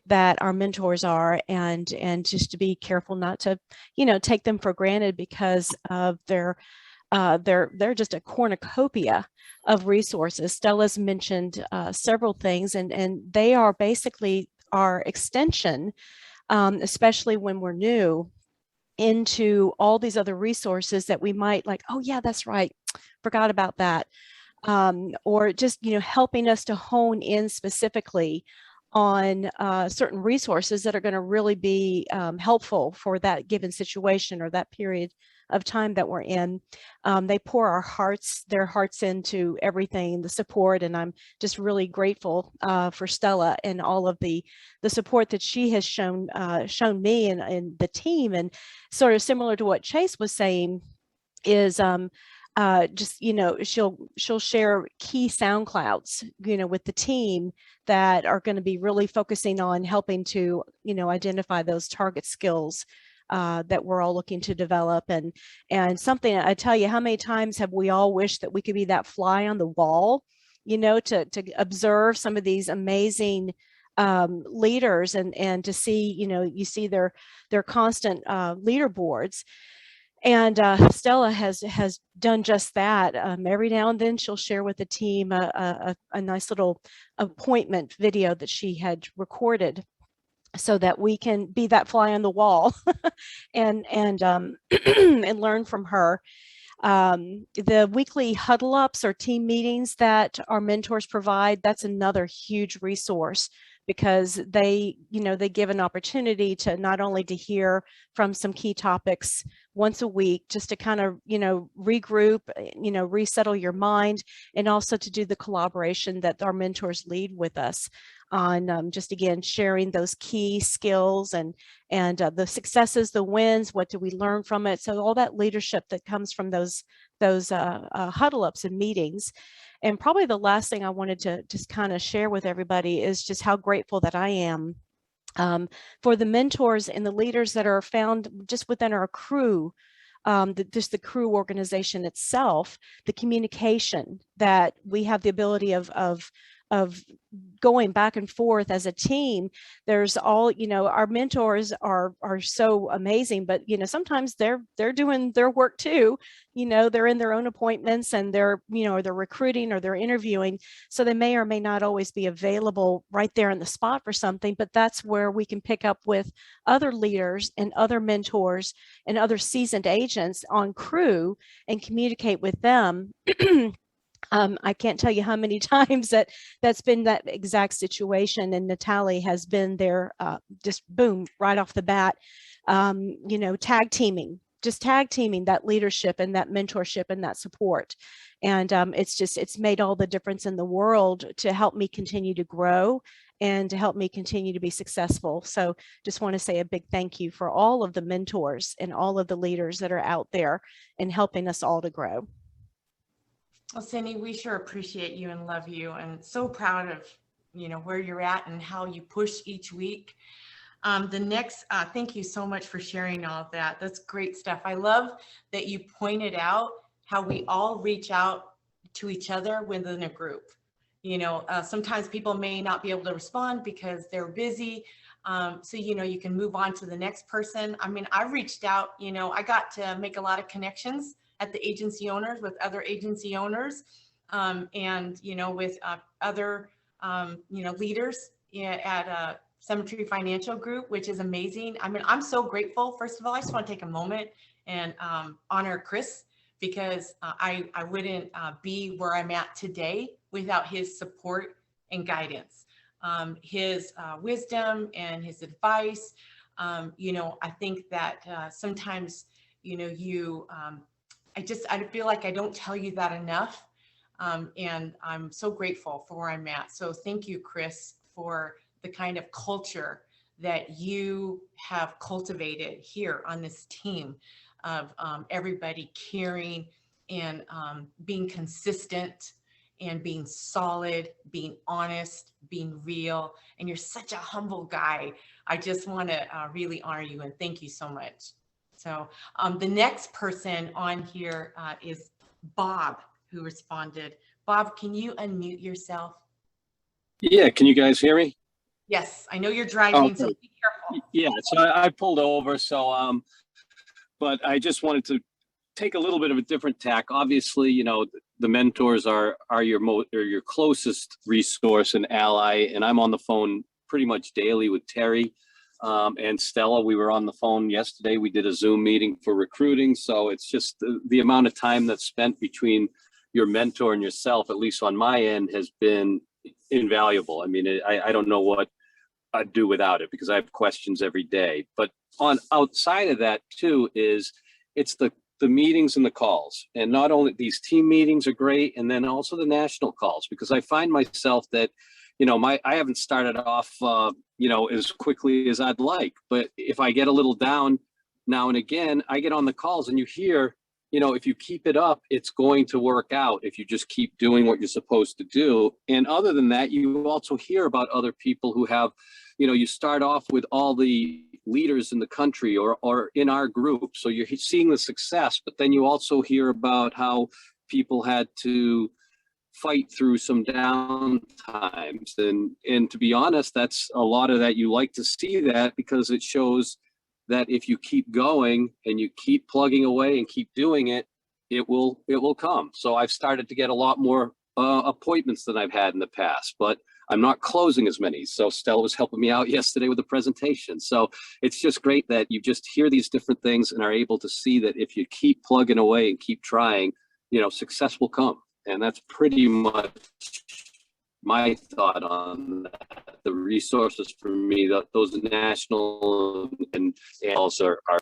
that our mentors are, and just to be careful not to, take them for granted, because of they're just a cornucopia of resources. Stella's mentioned several things, and they are basically our extension, especially when we're new, into all these other resources that we might like, oh yeah, that's right, forgot about that. Or just, helping us to hone in specifically on certain resources that are going to really be helpful for that given situation or that period of time that we're in. They pour their hearts into everything, the support, and I'm just really grateful for Stella and all of the support that she has shown me and the team. And sort of similar to what Chase was saying is just, she'll share key SoundClouds, with the team that are going to be really focusing on helping to, identify those target skills that we're all looking to develop. And something, I tell you, how many times have we all wished that we could be that fly on the wall, to observe some of these amazing leaders and to see, you see their constant leaderboards. And Stella has done just that. Every now and then she'll share with the team a nice little appointment video that she had recorded, so that we can be that fly on the wall and and learn from her. The weekly huddle ups or team meetings that our mentors provide, that's another huge resource, because they give an opportunity to not only to hear from some key topics once a week, just to kind of, regroup, resettle your mind, and also to do the collaboration that our mentors lead with us on, just again, sharing those key skills and the successes, the wins, what do we learn from it? So all that leadership that comes from those huddle ups and meetings. And probably the last thing I wanted to just kind of share with everybody is just how grateful that I am for the mentors and the leaders that are found just within our crew, just the crew organization itself, the communication that we have the ability of going back and forth as a team. There's all, our mentors are so amazing, but sometimes they're doing their work too. They're in their own appointments, and they're recruiting or they're interviewing, so they may or may not always be available right there in the spot for something. But that's where we can pick up with other leaders and other mentors and other seasoned agents on crew and communicate with them. I can't tell you how many times that's been that exact situation, and Natalie has been there, just boom, right off the bat, tag teaming just tag teaming that leadership and that mentorship and that support. And it's made all the difference in the world to help me continue to grow and to help me continue to be successful. So just want to say a big thank you for all of the mentors and all of the leaders that are out there and helping us all to grow.
Well, Cindy, we sure appreciate you and love you, and so proud of, you know, where you're at and how you push each week. Thank you so much for sharing all of that. That's great stuff. I love that you pointed out how we all reach out to each other within a group. You know, sometimes people may not be able to respond because they're busy. So, you know, you can move on to the next person. I mean, I reached out, you know, I got to make a lot of connections at the agency owners with other agency owners, and, you know, with other, you know, leaders at Cemetery Financial Group, which is amazing. I mean, I'm so grateful. First of all, I just want to take a moment and honor Chris, because I wouldn't be where I'm at today without his support and guidance, his wisdom and his advice. You know, I think that sometimes, you know, I feel like I don't tell you that enough. And I'm so grateful for where I'm at. So thank you, Chris, for the kind of culture that you have cultivated here on this team of everybody caring and being consistent and being solid, being honest, being real. And you're such a humble guy. I just want to really honor you and thank you so much. So the next person on here is Bob, who responded. Bob, can you unmute yourself?
Yeah, can you guys hear me?
Yes, I know you're driving, so be careful.
Yeah, so I pulled over, so but I just wanted to take a little bit of a different tack. Obviously, you know, the mentors are your closest resource and ally, and I'm on the phone pretty much daily with Terry and Stella. We were on the phone yesterday. We did a Zoom meeting for recruiting, so it's just the amount of time that's spent between your mentor and yourself, at least on my end, has been invaluable. I mean, I don't know what I'd do without it, because I have questions every day. But on outside of that too, it's the meetings and the calls. And not only these team meetings are great, and then also the national calls, because I find myself that, you know, I haven't started off, you know, as quickly as I'd like. But if I get a little down now and again, I get on the calls and you hear, you know, if you keep it up, it's going to work out if you just keep doing what you're supposed to do. And other than that, you also hear about other people who have, you know, you start off with all the leaders in the country or in our group. So you're seeing the success, but then you also hear about how people had to fight through some down times. And to be honest, that's a lot of that. You like to see that, because it shows that if you keep going and you keep plugging away and keep doing it, it will come. So I've started to get a lot more appointments than I've had in the past, but I'm not closing as many. So Stella was helping me out yesterday with the presentation. So it's just great that you just hear these different things and are able to see that if you keep plugging away and keep trying, you know, success will come. And that's pretty much my thought on that. The resources for me, those national and also are.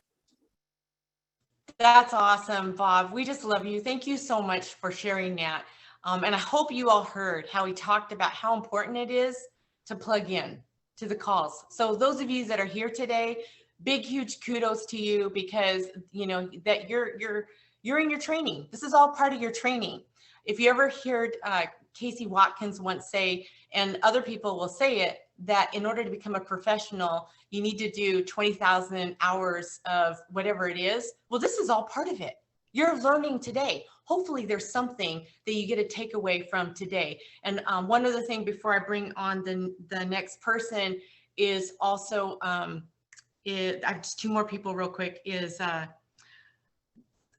That's awesome, Bob. We just love you. Thank you so much for sharing that. And I hope you all heard how he talked about how important it is to plug in to the calls. So those of you that are here today, big, huge kudos to you, because you know that you're in your training. This is all part of your training. If you ever heard Casey Watkins once say, and other people will say it, that in order to become a professional, you need to do 20,000 hours of whatever it is. Well, this is all part of it. You're learning today. Hopefully there's something that you get to take away from today. And one other thing before I bring on the next person is also, I have just two more people real quick, is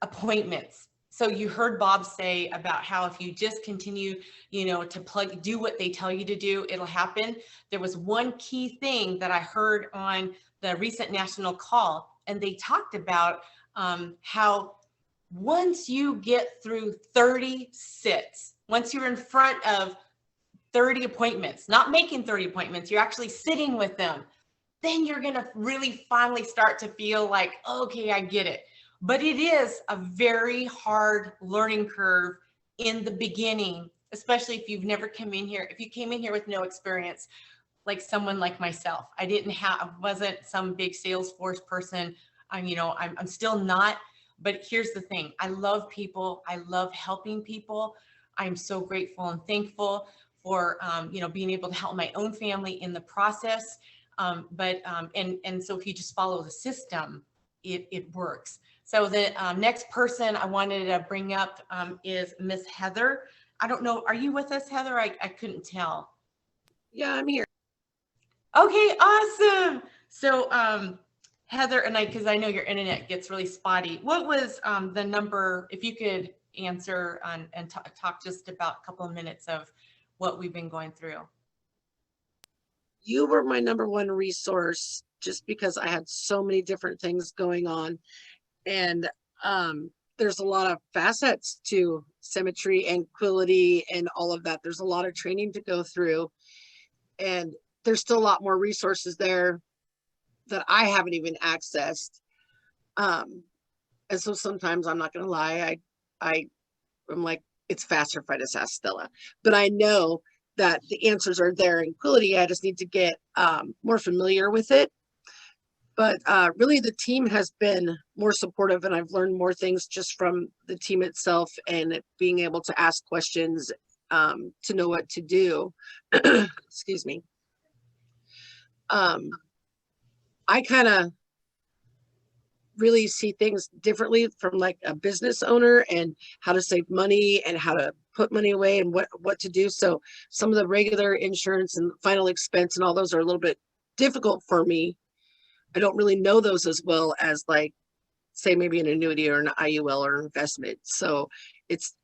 appointments. So you heard Bob say about how if you just continue, you know, to do what they tell you to do, it'll happen. There was one key thing that I heard on the recent national call, and they talked about how once you get through 30 sits, once you're in front of 30 appointments, not making 30 appointments, you're actually sitting with them, then you're going to really finally start to feel like, okay, I get it. but it is a very hard learning curve in the beginning, especially if you've never come in here. If you came in here with no experience, like someone like myself, I wasn't some big Salesforce person. I'm still not, but here's the thing. I love people. I love helping people. I'm so grateful and thankful for, being able to help my own family in the process. And so if you just follow the system, it works. So the next person I wanted to bring up is Miss Heather. I don't know, are you with us, Heather? I couldn't tell.
Yeah, I'm here.
Okay, awesome. So Heather, and because I know your internet gets really spotty, what was the number, if you could answer and talk just about a couple of minutes of what we've been going through?
You were my number one resource just because I had so many different things going on. And there's a lot of facets to symmetry and quality and all of that. There's a lot of training to go through. And there's still a lot more resources there that I haven't even accessed. And so sometimes, I'm not going to lie, I'm like, it's faster if I just ask Stella. But I know that the answers are there in quality. I just need to get more familiar with it. But really, the team has been more supportive, and I've learned more things just from the team itself and being able to ask questions to know what to do. Excuse me. I kind of really see things differently from like a business owner, and how to save money and how to put money away and what to do. So some of the regular insurance and final expense and all those are a little bit difficult for me. I don't really know those as well as, like, say maybe an annuity or an IUL or investment. So it's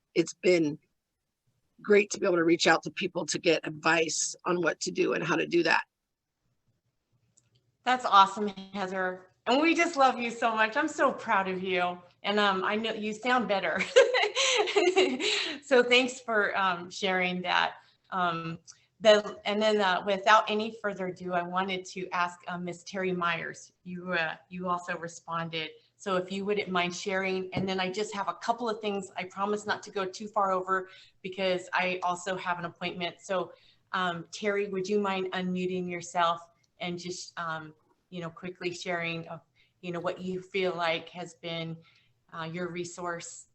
been great to be able to reach out to people to get advice on what to do and how to do that.
That's awesome, Heather. And we just love you so much. I'm so proud of you. And I know you sound better. So thanks for sharing that. Without any further ado, I wanted to ask Miss Terry Myers. You also responded. So if you wouldn't mind sharing, and then I just have a couple of things. I promise not to go too far over because I also have an appointment. So Terry, would you mind unmuting yourself and just quickly sharing of what you feel like has been your resource?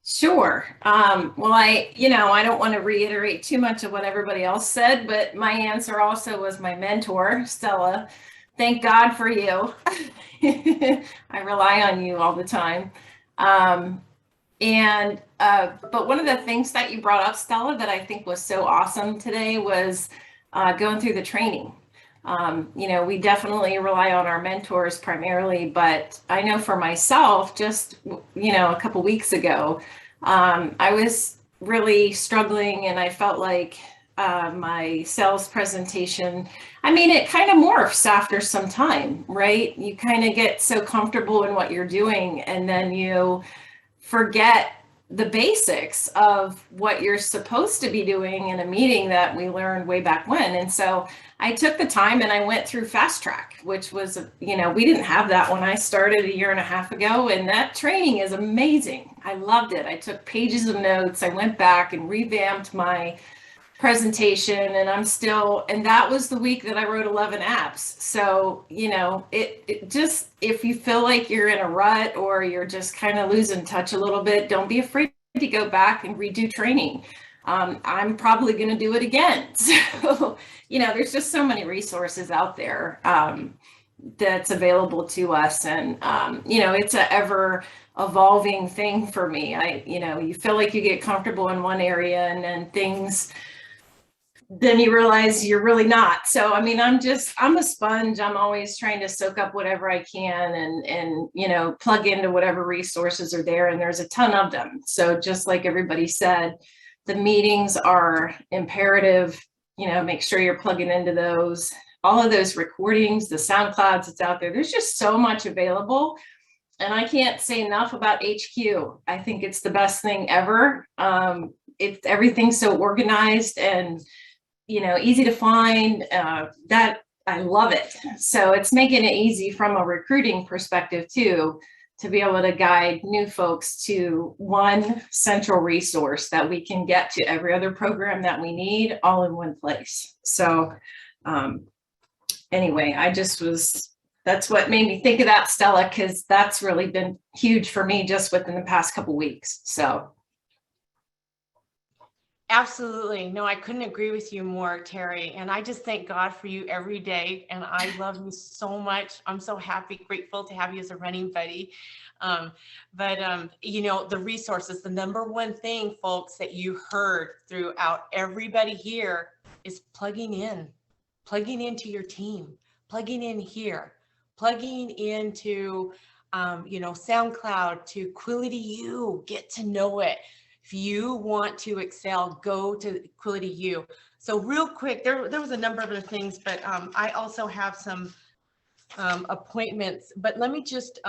Sure. Well, I don't want to reiterate too much of what everybody else said, but my answer also was my mentor, Stella. Thank God for you. I rely on you all the time. But one of the things that you brought up, Stella, that I think was so awesome today was going through the training. We definitely rely on our mentors primarily, but I know for myself, just, a couple weeks ago, I was really struggling, and I felt like my sales presentation, it kind of morphs after some time, right? You kind of get so comfortable in what you're doing, and then you forget the basics of what you're supposed to be doing in a meeting that we learned way back when. And so I took the time and I went through Fast Track, which was, we didn't have that when I started a year and a half ago. And that training is amazing. I loved it. I took pages of notes. I went back and revamped my presentation, and and that was the week that I wrote 11 apps. So, it just, if you feel like you're in a rut or you're just kind of losing touch a little bit, don't be afraid to go back and redo training. I'm probably going to do it again. So, there's just so many resources out there that's available to us. And, it's an ever evolving thing for me. You feel like you get comfortable in one area, and then you realize you're really not. So, I'm a sponge. I'm always trying to soak up whatever I can and plug into whatever resources are there. And there's a ton of them. So just like everybody said, the meetings are imperative. Make sure you're plugging into those, all of those recordings, the SoundClouds that's out there. There's just so much available. And I can't say enough about HQ. I think it's the best thing ever. Everything's so organized and easy to find, that I love it. So it's making it easy from a recruiting perspective too, to be able to guide new folks to one central resource that we can get to every other program that we need all in one place. So anyway, that's what made me think of that, Stella, because that's really been huge for me just within the past couple weeks. So.
Absolutely. No, I couldn't agree with you more, Terry. And I just thank God for you every day. And I love you so much. I'm so happy, grateful to have you as a running buddy. You know, the resources, the number one thing, folks, that you heard throughout everybody here is plugging into your team, plugging in here, plugging into, you know, SoundCloud, to Quility U, get to know it. If you want to excel, go to Quility U. So real quick, there was a number of other things, but I also have some appointments. But let me just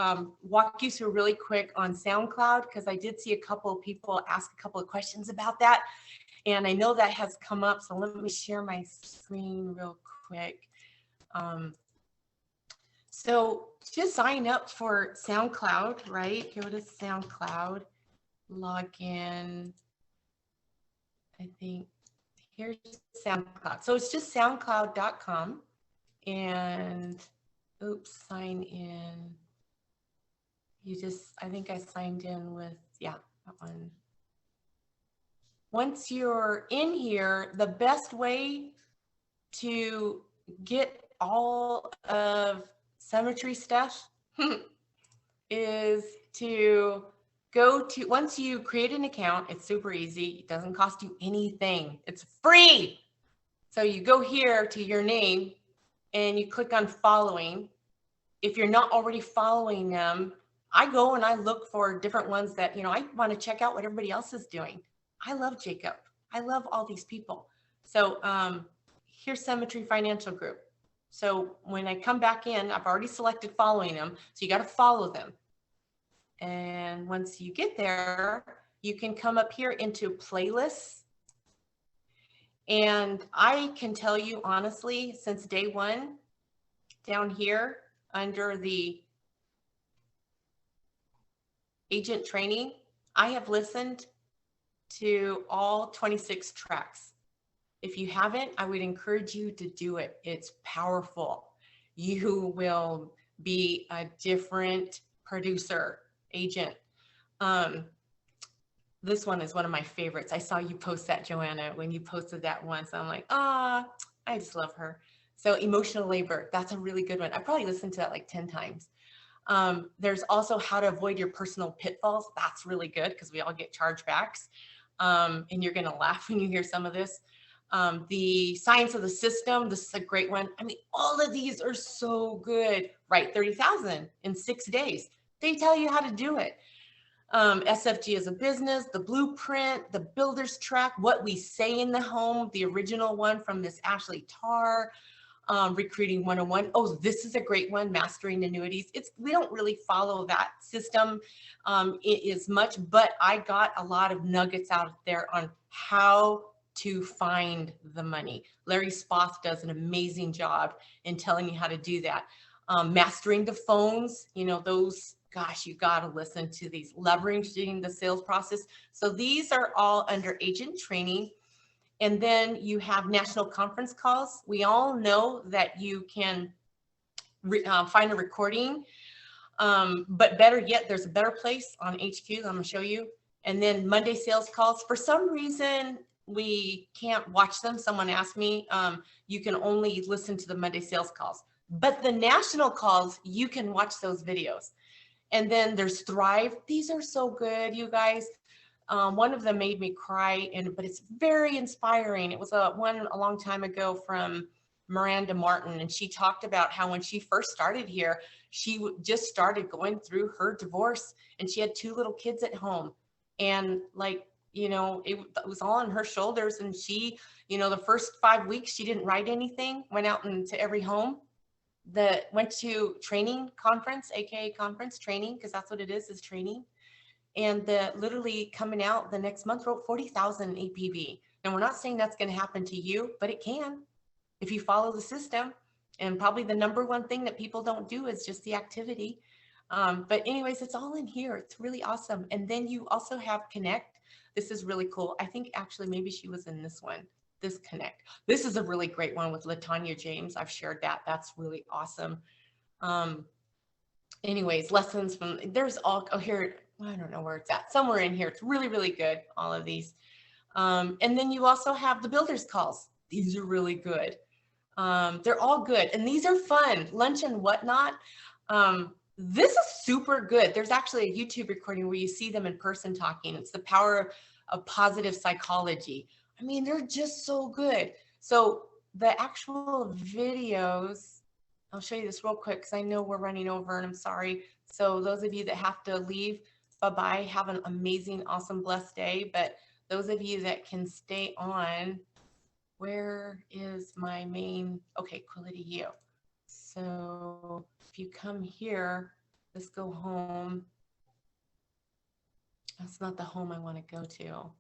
walk you through really quick on SoundCloud, because I did see a couple of people ask a couple of questions about that. And I know that has come up. So let me share my screen real quick. So just sign up for SoundCloud, right? Go to SoundCloud. Log in. I think here's SoundCloud. So it's just soundcloud.com and oops, sign in. I think I signed in with, yeah, that one. Once you're in here, the best way to get all of Symmetry stuff is to go to, once you create an account, it's super easy. It doesn't cost you anything. It's free. So you go here to your name and you click on following. If you're not already following them, I go and I look for different ones that, you know, I want to check out what everybody else is doing. I love Jacob. I love all these people. So here's Symmetry Financial Group. So when I come back in, I've already selected following them. So you got to follow them. And once you get there, you can come up here into playlists. And I can tell you honestly, since day one, down here under the agent training, I have listened to all 26 tracks. If you haven't, I would encourage you to do it. It's powerful. You will be a different producer, agent. This one is one of my favorites. I saw you post that, Joanna, when you posted that once. I'm like, I just love her. So emotional labor, that's a really good one. I probably listened to that like 10 times. There's also how to avoid your personal pitfalls. That's really good because we all get chargebacks. And you're gonna laugh when you hear some of this. The science of the system, this is a great one. I mean, all of these are so good, right? 30,000 in 6 days. They tell you how to do it. SFG as a business, the blueprint, the builder's track, what we say in the home, the original one from Miss Ashley Tarr, recruiting 101. Oh, this is a great one, mastering annuities. We don't really follow that system as much, but I got a lot of nuggets out there on how to find the money. Larry Spoth does an amazing job in telling you how to do that. Mastering the phones, you know, those, gosh, you got to listen to these. Leveraging the sales process. So these are all under agent training. And then you have national conference calls. We all know that you can find a recording, but better yet, there's a better place on HQ that I'm gonna show you. And then Monday sales calls. For some reason, we can't watch them. Someone asked me, you can only listen to the Monday sales calls. But the national calls, you can watch those videos. And then there's Thrive. These are so good, you guys. One of them made me cry, but it's very inspiring. It was one a long time ago from Miranda Martin, and she talked about how when she first started here, she just started going through her divorce, and she had 2 little kids at home. And like, you know, it was all on her shoulders. And she, you know, the first 5 weeks, she didn't write anything, went out into every home. Went to training conference, AKA conference training, because that's what it is training. And literally coming out the next month wrote 40,000 APV. And we're not saying that's going to happen to you, but it can if you follow the system. And probably the number one thing that people don't do is just the activity. But anyways, it's all in here. It's really awesome. And then you also have Connect. This is really cool. I think actually maybe she was in this one, this Connect. This is a really great one with LaTanya James. I've shared that. That's really awesome. Anyways, lessons from, there's all, oh, here, I don't know where it's at. Somewhere in here. It's really, really good, all of these. And then you also have the builders calls. These are really good. They're all good. And these are fun. Lunch and whatnot. This is super good. There's actually a YouTube recording where you see them in person talking. It's the power of positive psychology. I mean, they're just so good. So the actual videos, I'll show you this real quick because I know we're running over and I'm sorry. So those of you that have to leave, bye-bye. Have an amazing, awesome, blessed day. But those of you that can stay on, where is my main? Okay, Quality You. So if you come here, let's go home. That's not the home I want to go to.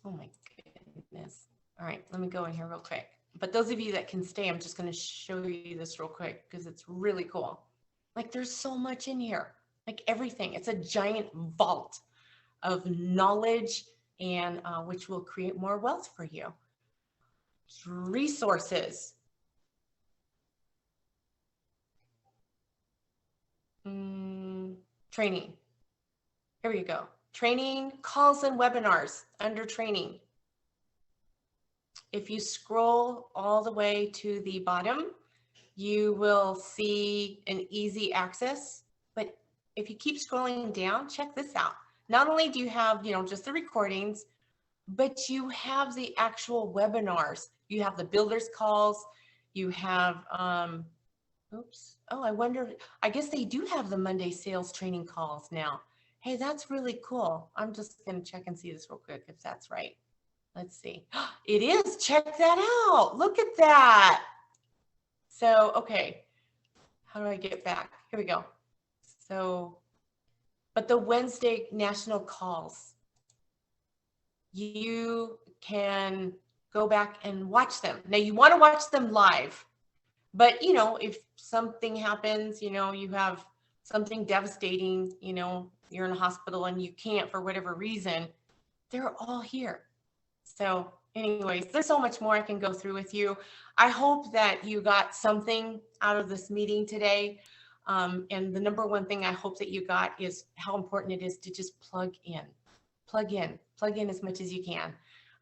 Oh my goodness. All right, let me go in here real quick. But those of you that can stay, I'm just going to show you this real quick because it's really cool. Like there's so much in here, like everything. It's a giant vault of knowledge and which will create more wealth for you. Resources. Training. Here we go. Training, calls and webinars under training. If you scroll all the way to the bottom, you will see an easy access. But if you keep scrolling down, check this out. Not only do you have, just the recordings, but you have the actual webinars. You have the builders calls. You have, oops. Oh, I wonder, I guess they do have the Monday sales training calls now. Hey, that's really cool. I'm just going to check and see this real quick if that's right. Let's see. It is. Check that out. Look at that. So, okay. How do I get back? Here we go. So, but the Wednesday national calls, you can go back and watch them. Now, you want to watch them live, but, if something happens, you have something devastating, you're in a hospital and you can't for whatever reason, they're all here. So anyways, there's so much more I can go through with you. I hope that you got something out of this meeting today. And the number one thing I hope that you got is how important it is to just plug in as much as you can.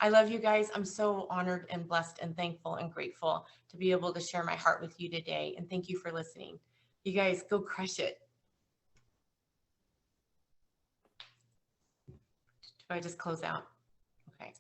I love you guys. I'm so honored and blessed and thankful and grateful to be able to share my heart with you today. And thank you for listening. You guys go crush it. Do I just close out? Okay.